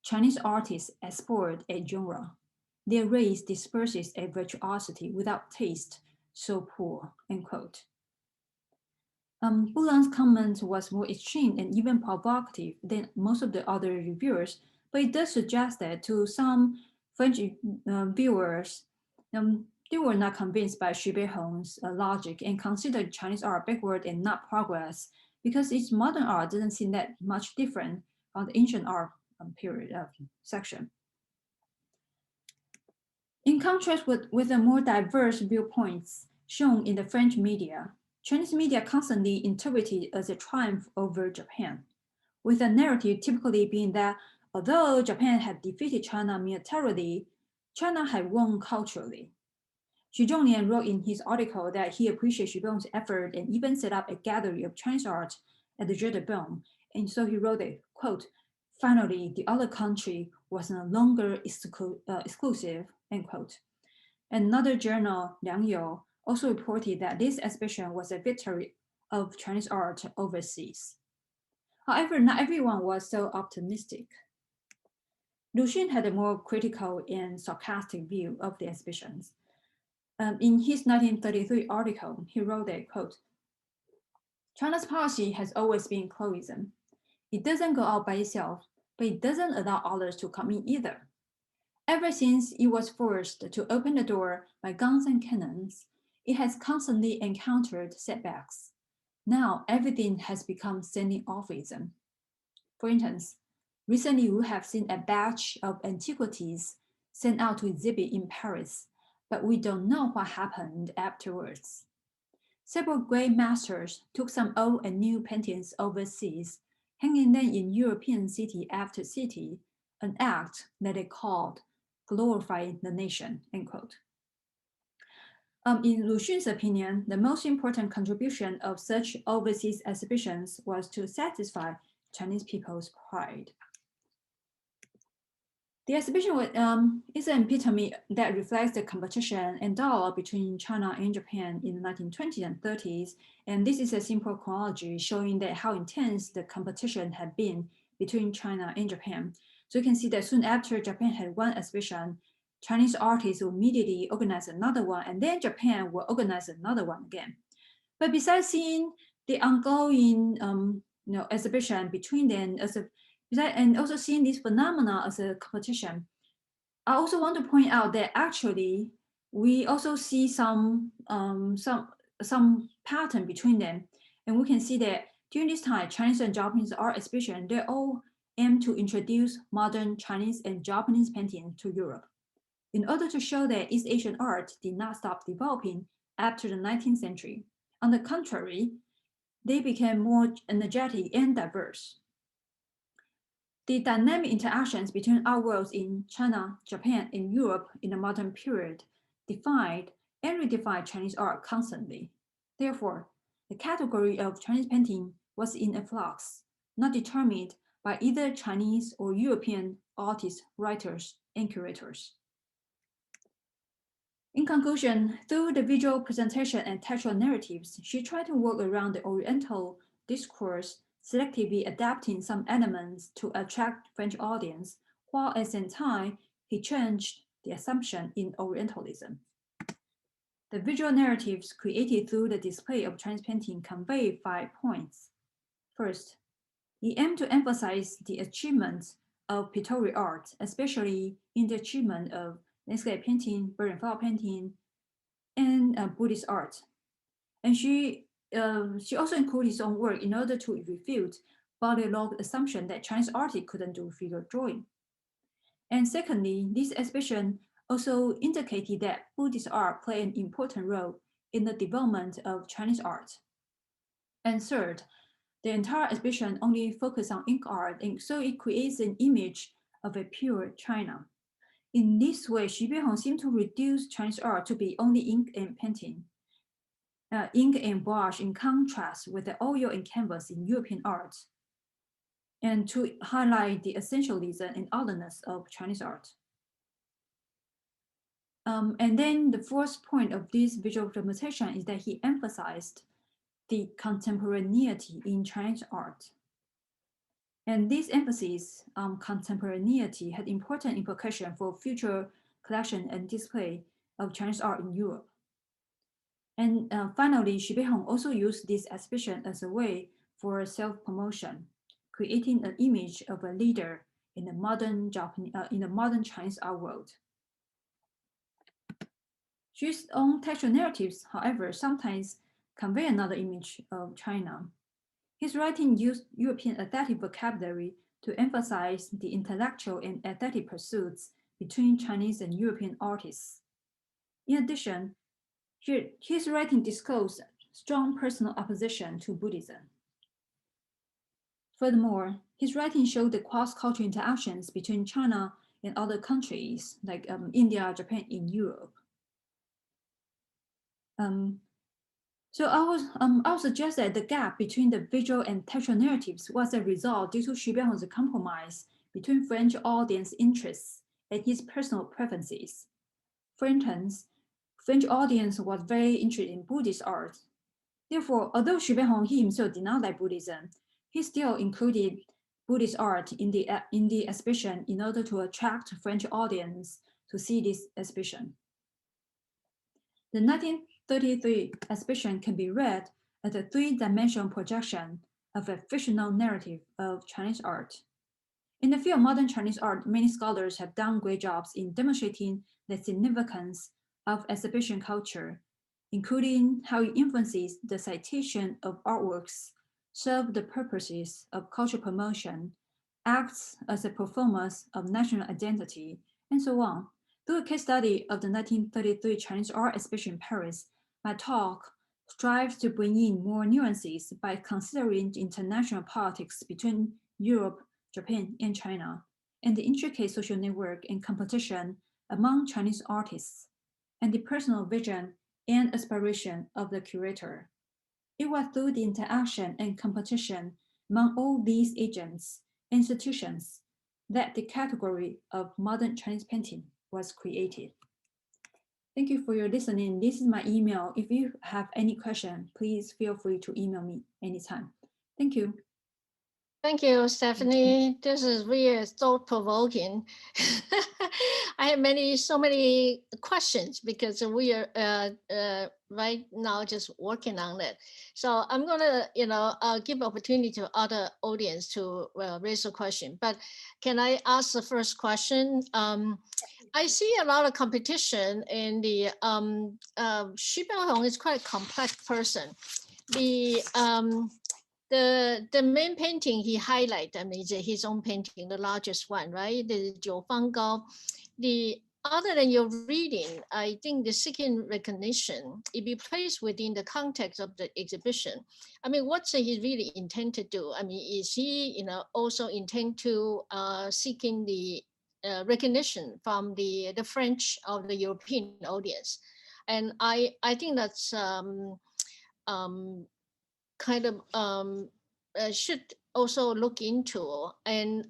Chinese artists explored a genre. Their race disperses a virtuosity without taste, so poor, end quote. Boulan's comment was more extreme and even provocative than most of the other reviewers, but it does suggest that to some French viewers, they were not convinced by Xu Beihong's logic and considered Chinese art backward and not progress because its modern art doesn't seem that much different from the ancient art period section. In contrast with the more diverse viewpoints shown in the French media, Chinese media constantly interpreted as a triumph over Japan, with the narrative typically being that although Japan had defeated China militarily, China had won culturally. Xu Zhonglian wrote in his article that he appreciates Xu Beihong's effort and even set up a gallery of Chinese art at the Jeu de Paume. And so he wrote a quote, "Finally, the other country was no longer exclusive," end quote. Another journal, Liang You, also reported that this exhibition was a victory of Chinese art overseas. However, not everyone was so optimistic. Lu Xun had a more critical and sarcastic view of the exhibitions. In his 1933 article, he wrote that, quote, "China's policy has always been cloism. It doesn't go out by itself, but it doesn't allow others to come in either. Ever since it was forced to open the door by guns and cannons, it has constantly encountered setbacks. Now everything has become standing-offism. For instance, recently we have seen a batch of antiquities sent out to exhibit in Paris, but we don't know what happened afterwards. Several great masters took some old and new paintings overseas, hanging them in European city after city, an act that they called glorifying the nation," end quote. In Lu Xun's opinion, the most important contribution of such overseas exhibitions was to satisfy Chinese people's pride. The exhibition is an epitome that reflects the competition and dialogue between China and Japan in the 1920s and 30s, and this is a simple chronology showing that how intense the competition had been between China and Japan. So you can see that soon after Japan had one exhibition, Chinese artists will immediately organize another one, and then Japan will organize another one again. But besides seeing the ongoing exhibition between them and also seeing this phenomena as a competition, I also want to point out that actually we also see some pattern between them, and we can see that during this time, Chinese and Japanese art exhibition, they all aim to introduce modern Chinese and Japanese painting to Europe, in order to show that East Asian art did not stop developing after the 19th century. On the contrary, they became more energetic and diverse. The dynamic interactions between our worlds in China, Japan, and Europe in the modern period defined and redefined Chinese art constantly. Therefore, the category of Chinese painting was in a flux, not determined by either Chinese or European artists, writers, and curators. In conclusion, through the visual presentation and textual narratives, she tried to work around the Oriental discourse, selectively adapting some elements to attract French audience, while at the same time, he changed the assumption in Orientalism. The visual narratives created through the display of Chinese painting convey 5 points. First, he aimed to emphasize the achievements of pictorial art, especially in the achievement of landscape painting, bird and flower painting, and Buddhist art. And she also included his own work in order to refute Baudrillard's assumption that Chinese artists couldn't do figure drawing. And secondly, this exhibition also indicated that Buddhist art played an important role in the development of Chinese art. And third, the entire exhibition only focused on ink art, and so it creates an image of a pure China. In this way, Xu Beihong seemed to reduce Chinese art to be only ink and painting, ink and brush in contrast with the oil and canvas in European art, and to highlight the essentialism and otherness of Chinese art. And then the fourth point of this visual representation is that he emphasized the contemporaneity in Chinese art. And this emphasis on contemporaneity had important implications for future collection and display of Chinese art in Europe. And finally, Xu Beihong also used this exhibition as a way for self-promotion, creating an image of a leader in the modern Chinese art world. Xu's own textual narratives, however, sometimes convey another image of China. His writing used European aesthetic vocabulary to emphasize the intellectual and aesthetic pursuits between Chinese and European artists. In addition, his writing disclosed strong personal opposition to Buddhism. Furthermore, his writing showed the cross-cultural interactions between China and other countries like India, Japan, and Europe. So I would suggest that the gap between the visual and textual narratives was a result due to Xu Beihong's compromise between French audience interests and his personal preferences. For instance, French audience was very interested in Buddhist art. Therefore, although Xu Beihong himself did not like Buddhism, he still included Buddhist art in the exhibition in order to attract French audience to see this exhibition. The 1933 exhibition can be read as a three-dimensional projection of a fictional narrative of Chinese art. In the field of modern Chinese art, many scholars have done great jobs in demonstrating the significance of exhibition culture, including how it influences the citation of artworks, serve the purposes of cultural promotion, acts as a performance of national identity, and so on. Through a case study of the 1933 Chinese art exhibition in Paris, my talk strives to bring in more nuances by considering international politics between Europe, Japan, and China, and the intricate social network and competition among Chinese artists, and the personal vision and aspiration of the curator. It was through the interaction and competition among all these agents and institutions that the category of modern Chinese painting was created. Thank you for your listening. This is my email. If you have any question, please feel free to email me anytime. Thank you. Thank you, Stephanie. This is really thought-provoking. I have so many questions because we are right now just working on it. So I'm gonna, give opportunity to other audience to raise a question. But can I ask the first question? I see a lot of competition in the Xu Beihong is quite a complex person. The main painting he highlighted, I mean, is his own painting, the largest one, right? The Jiu Fang Gao. The other than your reading, I think the seeking recognition, it be placed within the context of the exhibition. I mean, what's he really intend to do? I mean, is he, also intend to seeking the recognition from the French or the European audience? And I think that's kind of should also look into, and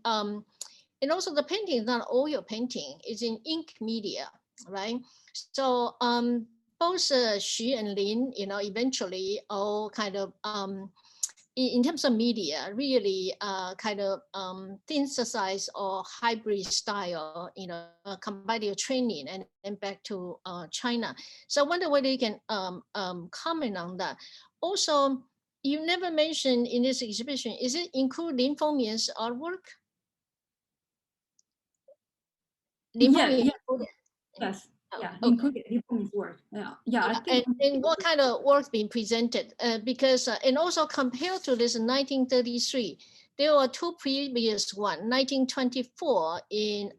also the painting is not all your painting, is in ink media, right? So both Xu and Lin, eventually all kind of in terms of media, really kind of synthesize or hybrid style, combine your training and back to China. So I wonder whether you can comment on that. Also, you never mentioned in this exhibition, is it include Lin Fengmian's artwork? Yes. Yeah, Okay. included Lin Fengmian's work. Yeah. I think. And what kind of work being presented? Because and also compared to this 1933, there were two previous one, 1924 in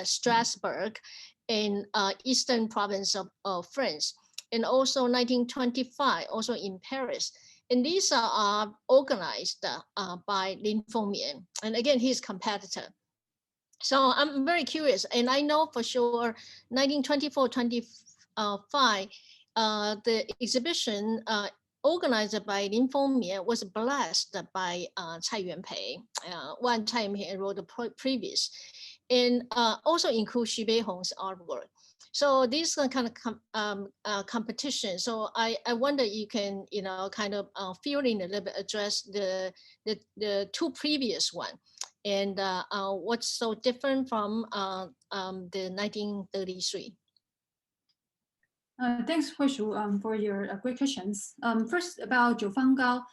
Strasbourg, in eastern province of France, and also 1925 also in Paris. And these are organized by Lin Fengmian, and again his competitor. So I'm very curious, and I know for sure 1924-25, the exhibition organized by Lin Fengmian, was blessed by Cai Yuanpei. One Cai Yuanpei wrote the previous, and also include Xu Beihong's artwork. So this kind of competition. So I wonder you can kind of fill in a little bit, address the two previous one, and what's so different from the 1933. Thanks, Huishu, for your great questions. First about Zhou Fanggao.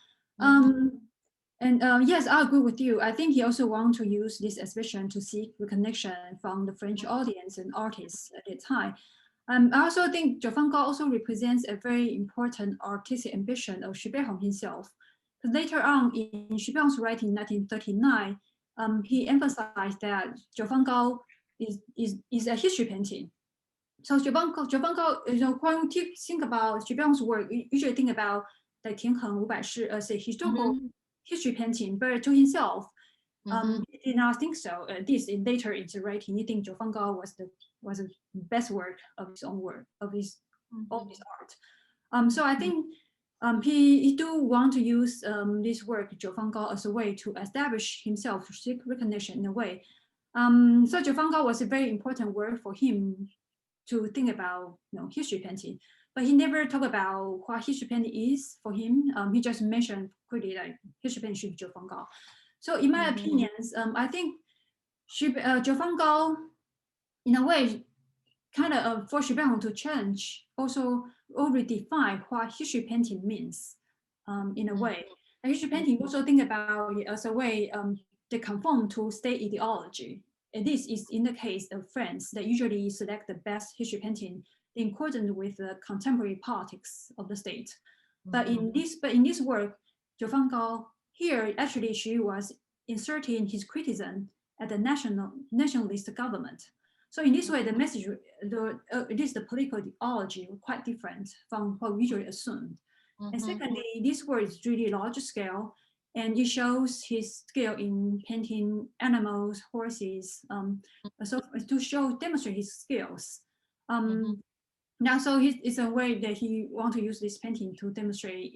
And yes, I agree with you. I think he also wants to use this exhibition to seek recognition from the French audience and artists at the time. I also think Zhou Fanggao also represents a very important artistic ambition of Xu Beihong himself. Because later on in Xu Beihong's writing in 1939, he emphasized that Zhou Fanggao is a history painting. So Xu Beihong, when you think about Xu Beihong's work, you usually think about the Tianheng 500世 as a historical history painting, but to himself, he did not think so. This later in the writing, he think Zhou Fanggao was the best work of his own work, of his art. So I think he do want to use this work, Zhou Fanggao, as a way to establish himself, to seek recognition in a way. So Zhou Fanggao was a very important work for him to think about, history painting, but he never talked about what history painting is for him. He just mentioned quickly like history painting should be Zhou Fanggao. So in my opinions, I think Zhou Fanggao, in a way, kind of for Xu Beihong to change, also redefine what history painting means. In a way, and history painting also think about it as a way they conform to state ideology. And this is in the case of France, that usually select the best history painting in accordance with the contemporary politics of the state. But in this work, Zhou Fanggao here actually she was inserting his criticism at the nationalist government. So in this way, the message, it is the political ideology quite different from what we usually assumed. And secondly, this work is really large scale, and it shows his skill in painting animals, horses, so to demonstrate his skills. Now, so it's a way that he want to use this painting to demonstrate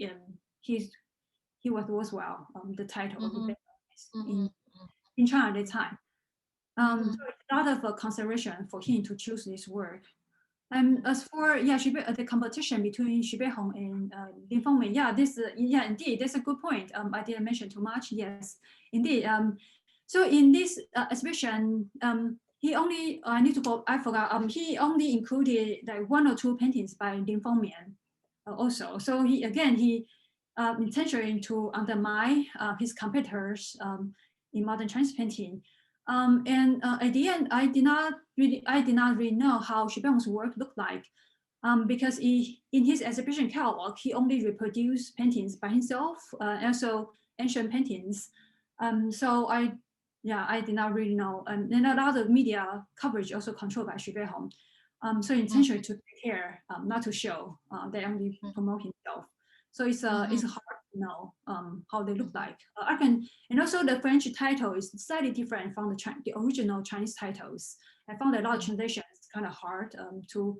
he was worthwhile, the title of the in China at the time. So it's a lot of consideration for him to choose this work. And as for the competition between Xu Beihong and Lin Fengmian, indeed, that's a good point. I didn't mention too much. Yes, indeed. So in this exhibition, he only I forgot. He only included like 1 or 2 paintings by Lin Fengmian, also. So he intentionally to undermine his competitors in modern Chinese painting. And at the end, I did not really know how Xu Beihong's work looked like, because in his exhibition catalog, he only reproduced paintings by himself, also ancient paintings. So I did not really know. And a lot of media coverage also controlled by Xu Beihong. So intentionally to take care not to show, they only promote himself. So it's hard to know how they look like. And also the French title is slightly different from the original Chinese titles. I found a lot of translations kind of hard to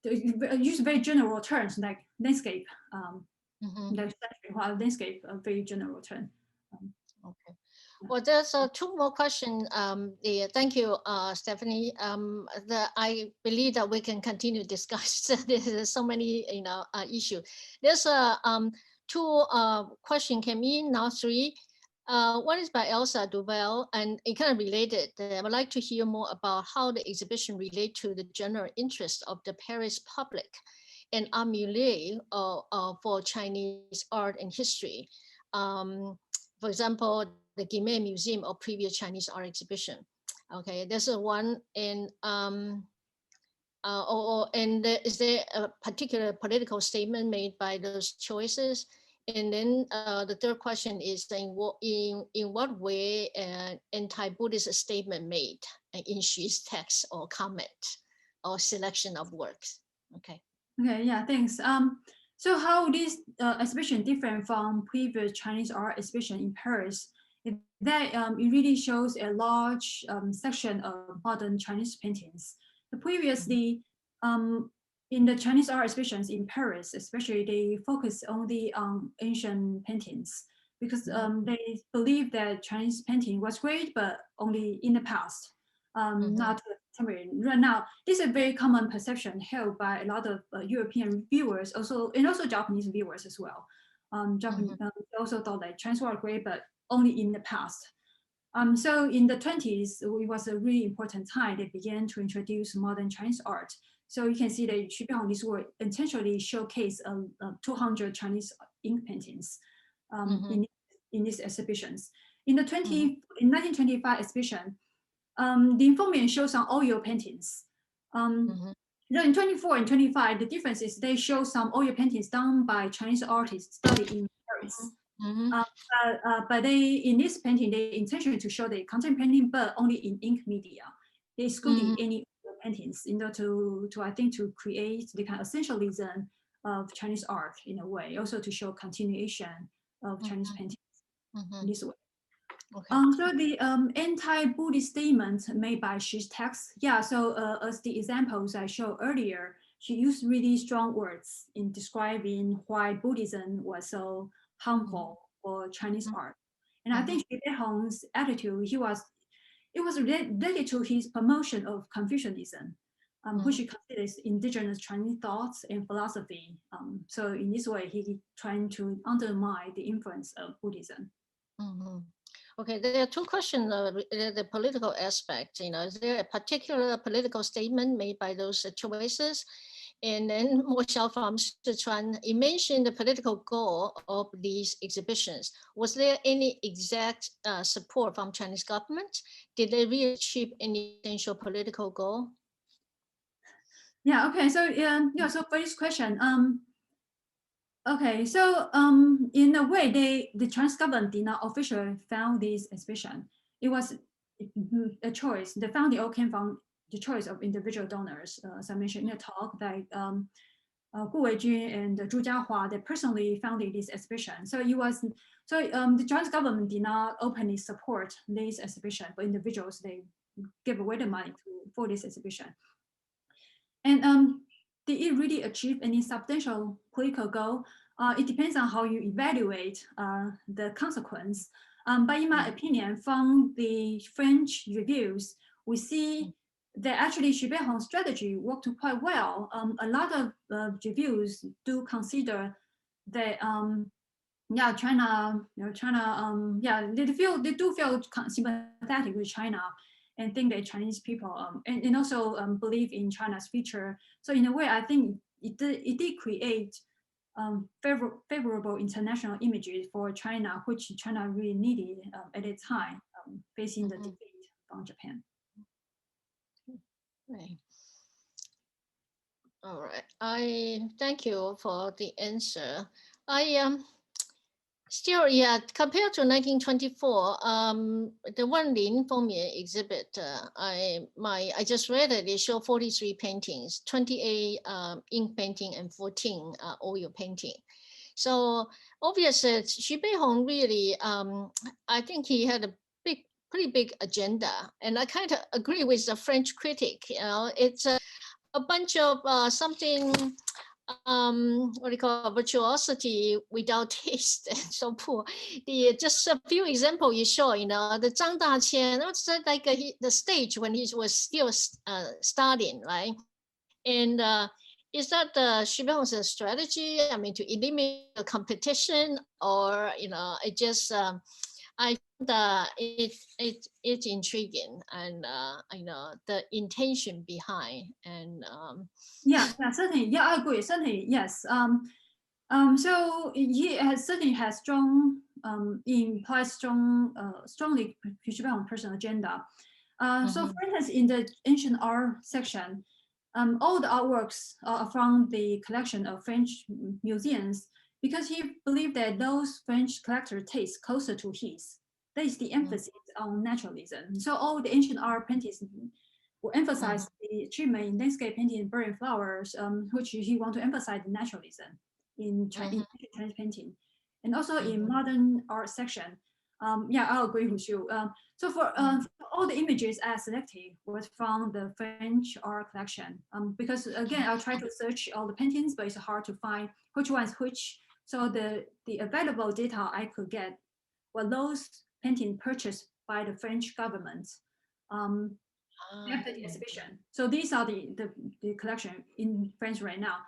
use very general terms like landscape. Landscape, a very general term. Okay. Well, there's 2 more questions. Thank you, Stephanie. I believe that we can continue to discuss. There's so many, issues. There's 2 questions came in, now 3. One is by Elsa Duval, and it kind of related. I would like to hear more about how the exhibition relates to the general interest of the Paris public and art milieu for Chinese art and history. For example, the Guimet Museum or previous Chinese art exhibition. Okay, there's a one, and is there a particular political statement made by those choices? And then the third question is in what way anti-Buddhist statement made in Xu's text or comment or selection of works? Okay. Okay, yeah, thanks. So how this exhibition different from previous Chinese art exhibition in Paris? It really shows a large section of modern Chinese paintings. Previously, in the Chinese art exhibitions in Paris, especially, they focus only on ancient paintings because they believe that Chinese painting was great, but only in the past, not contemporary. Right now, this is a very common perception held by a lot of European viewers, and also Japanese viewers as well. Japanese also thought that Chinese art great, but only in the past. So in the 20s, it was a really important time they began to introduce modern Chinese art. So you can see that Xu Beihong this work intentionally showcase 200 Chinese ink paintings in these exhibitions. In the 1925 exhibition, the information shows some oil paintings. In 24 and 25, the difference is they show some oil paintings done by Chinese artists studied in Paris. But they, in this painting, they intentionally to show the content painting, but only in ink media. They excluded any paintings in order to I think to create the kind of essentialism of Chinese art in a way, also to show continuation of Chinese paintings in this way. Okay. So the anti-Buddhist statement made by Xi's text, so as the examples I showed earlier, she used really strong words in describing why Buddhism was so harmful for Chinese art. And I think Xu Beihong's attitude, it was related to his promotion of Confucianism, which he considers indigenous Chinese thoughts and philosophy. So in this way, he trying to undermine the influence of Buddhism. Okay, there are two questions, the political aspect, is there a particular political statement made by those choices? And then Mo Xiao from Sichuan, you mentioned the political goal of these exhibitions. Was there any exact support from Chinese government? Did they really achieve any essential political goal? Yeah, okay, so so for this question, okay, so in a way, the Chinese government did not officially found this exhibition. It was a choice. The founding all came from the choice of individual donors. As I mentioned in the talk, like Gu Weijun and Zhu Jiahua, they personally founded this exhibition. So it was the Chinese government did not openly support this exhibition, but individuals they gave away the money for this exhibition. And did it really achieve any substantial political goal? It depends on how you evaluate the consequence. But in my opinion, from the French reviews, we see that actually Xu Beihong's strategy worked quite well. A lot of reviews do consider that China, they do feel sympathetic with China and think that Chinese people and also believe in China's future. So in a way, I think it did create favorable international images for China, which China really needed at the time, facing the defeat from Japan. Right. All right. I thank you for the answer. I still, compared to 1924, the one Lin Fengmian exhibit, I just read it. It showed 43 paintings, 28 ink painting and 14 oil painting. So obviously, Xu Beihong really, I think he had a pretty big agenda, and I kind of agree with the French critic. It's a bunch of something. What do you call virtuosity without taste and so poor. Just a few examples you show, the Zhang Daqian, it's like the stage when he was still starting, right? And is that Xu Beihong's strategy? I mean, to eliminate the competition, or it just I find it's intriguing, and the intention behind, and certainly, I agree, certainly, yes. So he certainly has strong implies strongly Xu Beihong personal agenda. So for instance, in the ancient art section, all the artworks are from the collection of French museums, because he believed that those French collectors' taste closer to his. That is the emphasis on naturalism. So all the ancient art paintings will emphasize the achievement in landscape painting and bird and flowers, which he want to emphasize the naturalism in Chinese painting. And also in modern art section, Yeah, I'll agree with you. So for all the images I selected was from the French art collection. Because again, I'll try to search all the paintings, but it's hard to find which one is which. So the available data I could get were those paintings purchased by the French government after the exhibition. So these are the collection in France right now.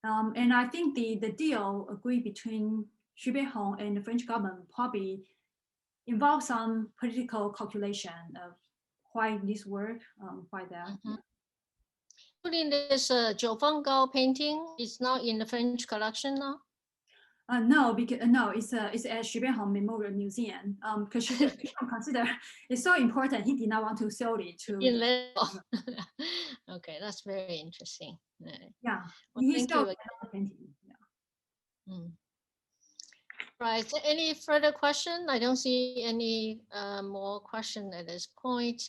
And I think the deal agreed between Xu Beihong and the French government probably involve some political calculation of why this work, why that. Including this Zhou Fenggao painting is not in the French collection now. No, because no, it's at Xu Beihong Memorial Museum. Because Xu Beihong consider it's so important, he did not want to sell it to. Okay, that's very interesting. Yeah, well, he thank sold you. the painting. Yeah. Right. Any further question? I don't see any more question at this point.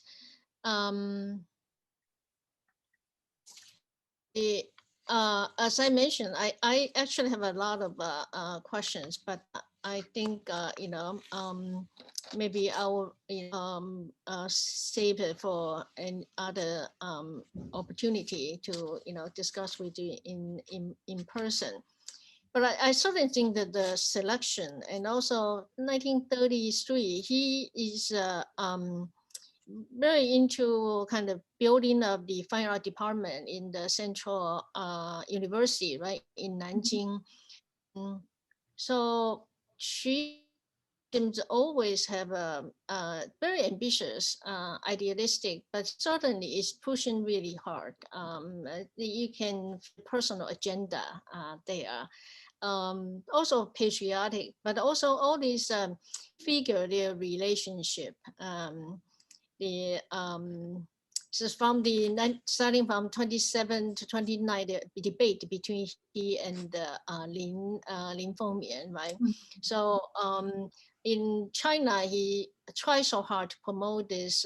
As I mentioned, I actually have a lot of questions, but I think maybe I will save it for an other opportunity to discuss with you in person. But I certainly think that the selection, and also 1933, he is very into kind of building of the fine art department in the Central University, right, in Nanjing. So she seems always have a very ambitious, idealistic, but certainly is pushing really hard. You can personal agenda there. Also patriotic, but also all these figure their relationship. So from starting from 27 to 29, the debate between he and Lin Fengmian, right? So in China, he tries so hard to promote this,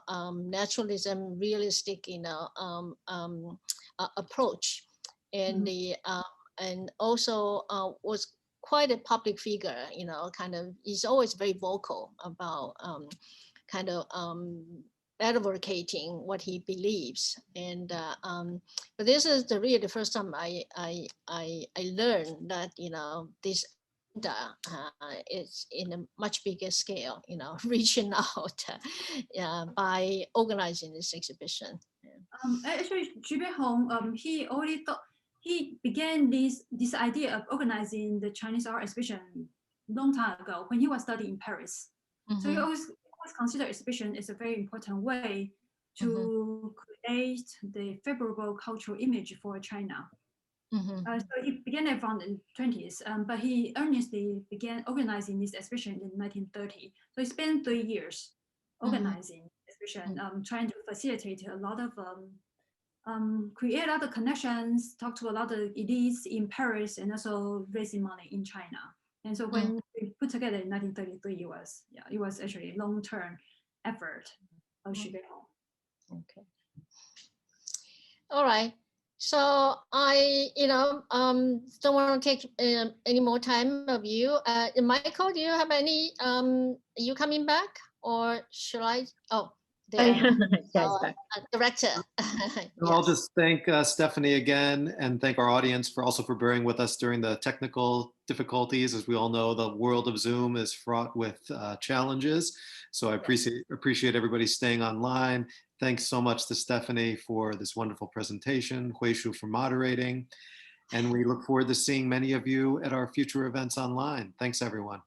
naturalism, realistic, approach, and and also was quite a public figure. Kind of, he's always very vocal about kind of advocating what he believes. And but this is really the first time I learned that this is in a much bigger scale, reaching out by organizing this exhibition. Actually, Xu Beihong, he already thought, he began this idea of organizing the Chinese art exhibition long time ago when he was studying in Paris. So he always considered exhibition as a very important way to create the favorable cultural image for China. So he began it from the 20s, but he earnestly began organizing this exhibition in 1930. So he spent 3 years organizing exhibition, trying to facilitate a lot of create a lot of connections, talk to a lot of elites in Paris, and also raising money in China. And so when we put together in 1933, it was actually a long-term effort of Xu Beihong. Okay. All right. So I, don't want to take any more time of you. Michael, do you have any? Are you coming back, or should I? Oh, there. Director. Yes. I'll just thank Stephanie again, and thank our audience for bearing with us during the technical difficulties. As we all know, the world of Zoom is fraught with challenges. So I appreciate everybody staying online. Thanks so much to Stephanie for this wonderful presentation, Huishu for moderating, and we look forward to seeing many of you at our future events online. Thanks, everyone.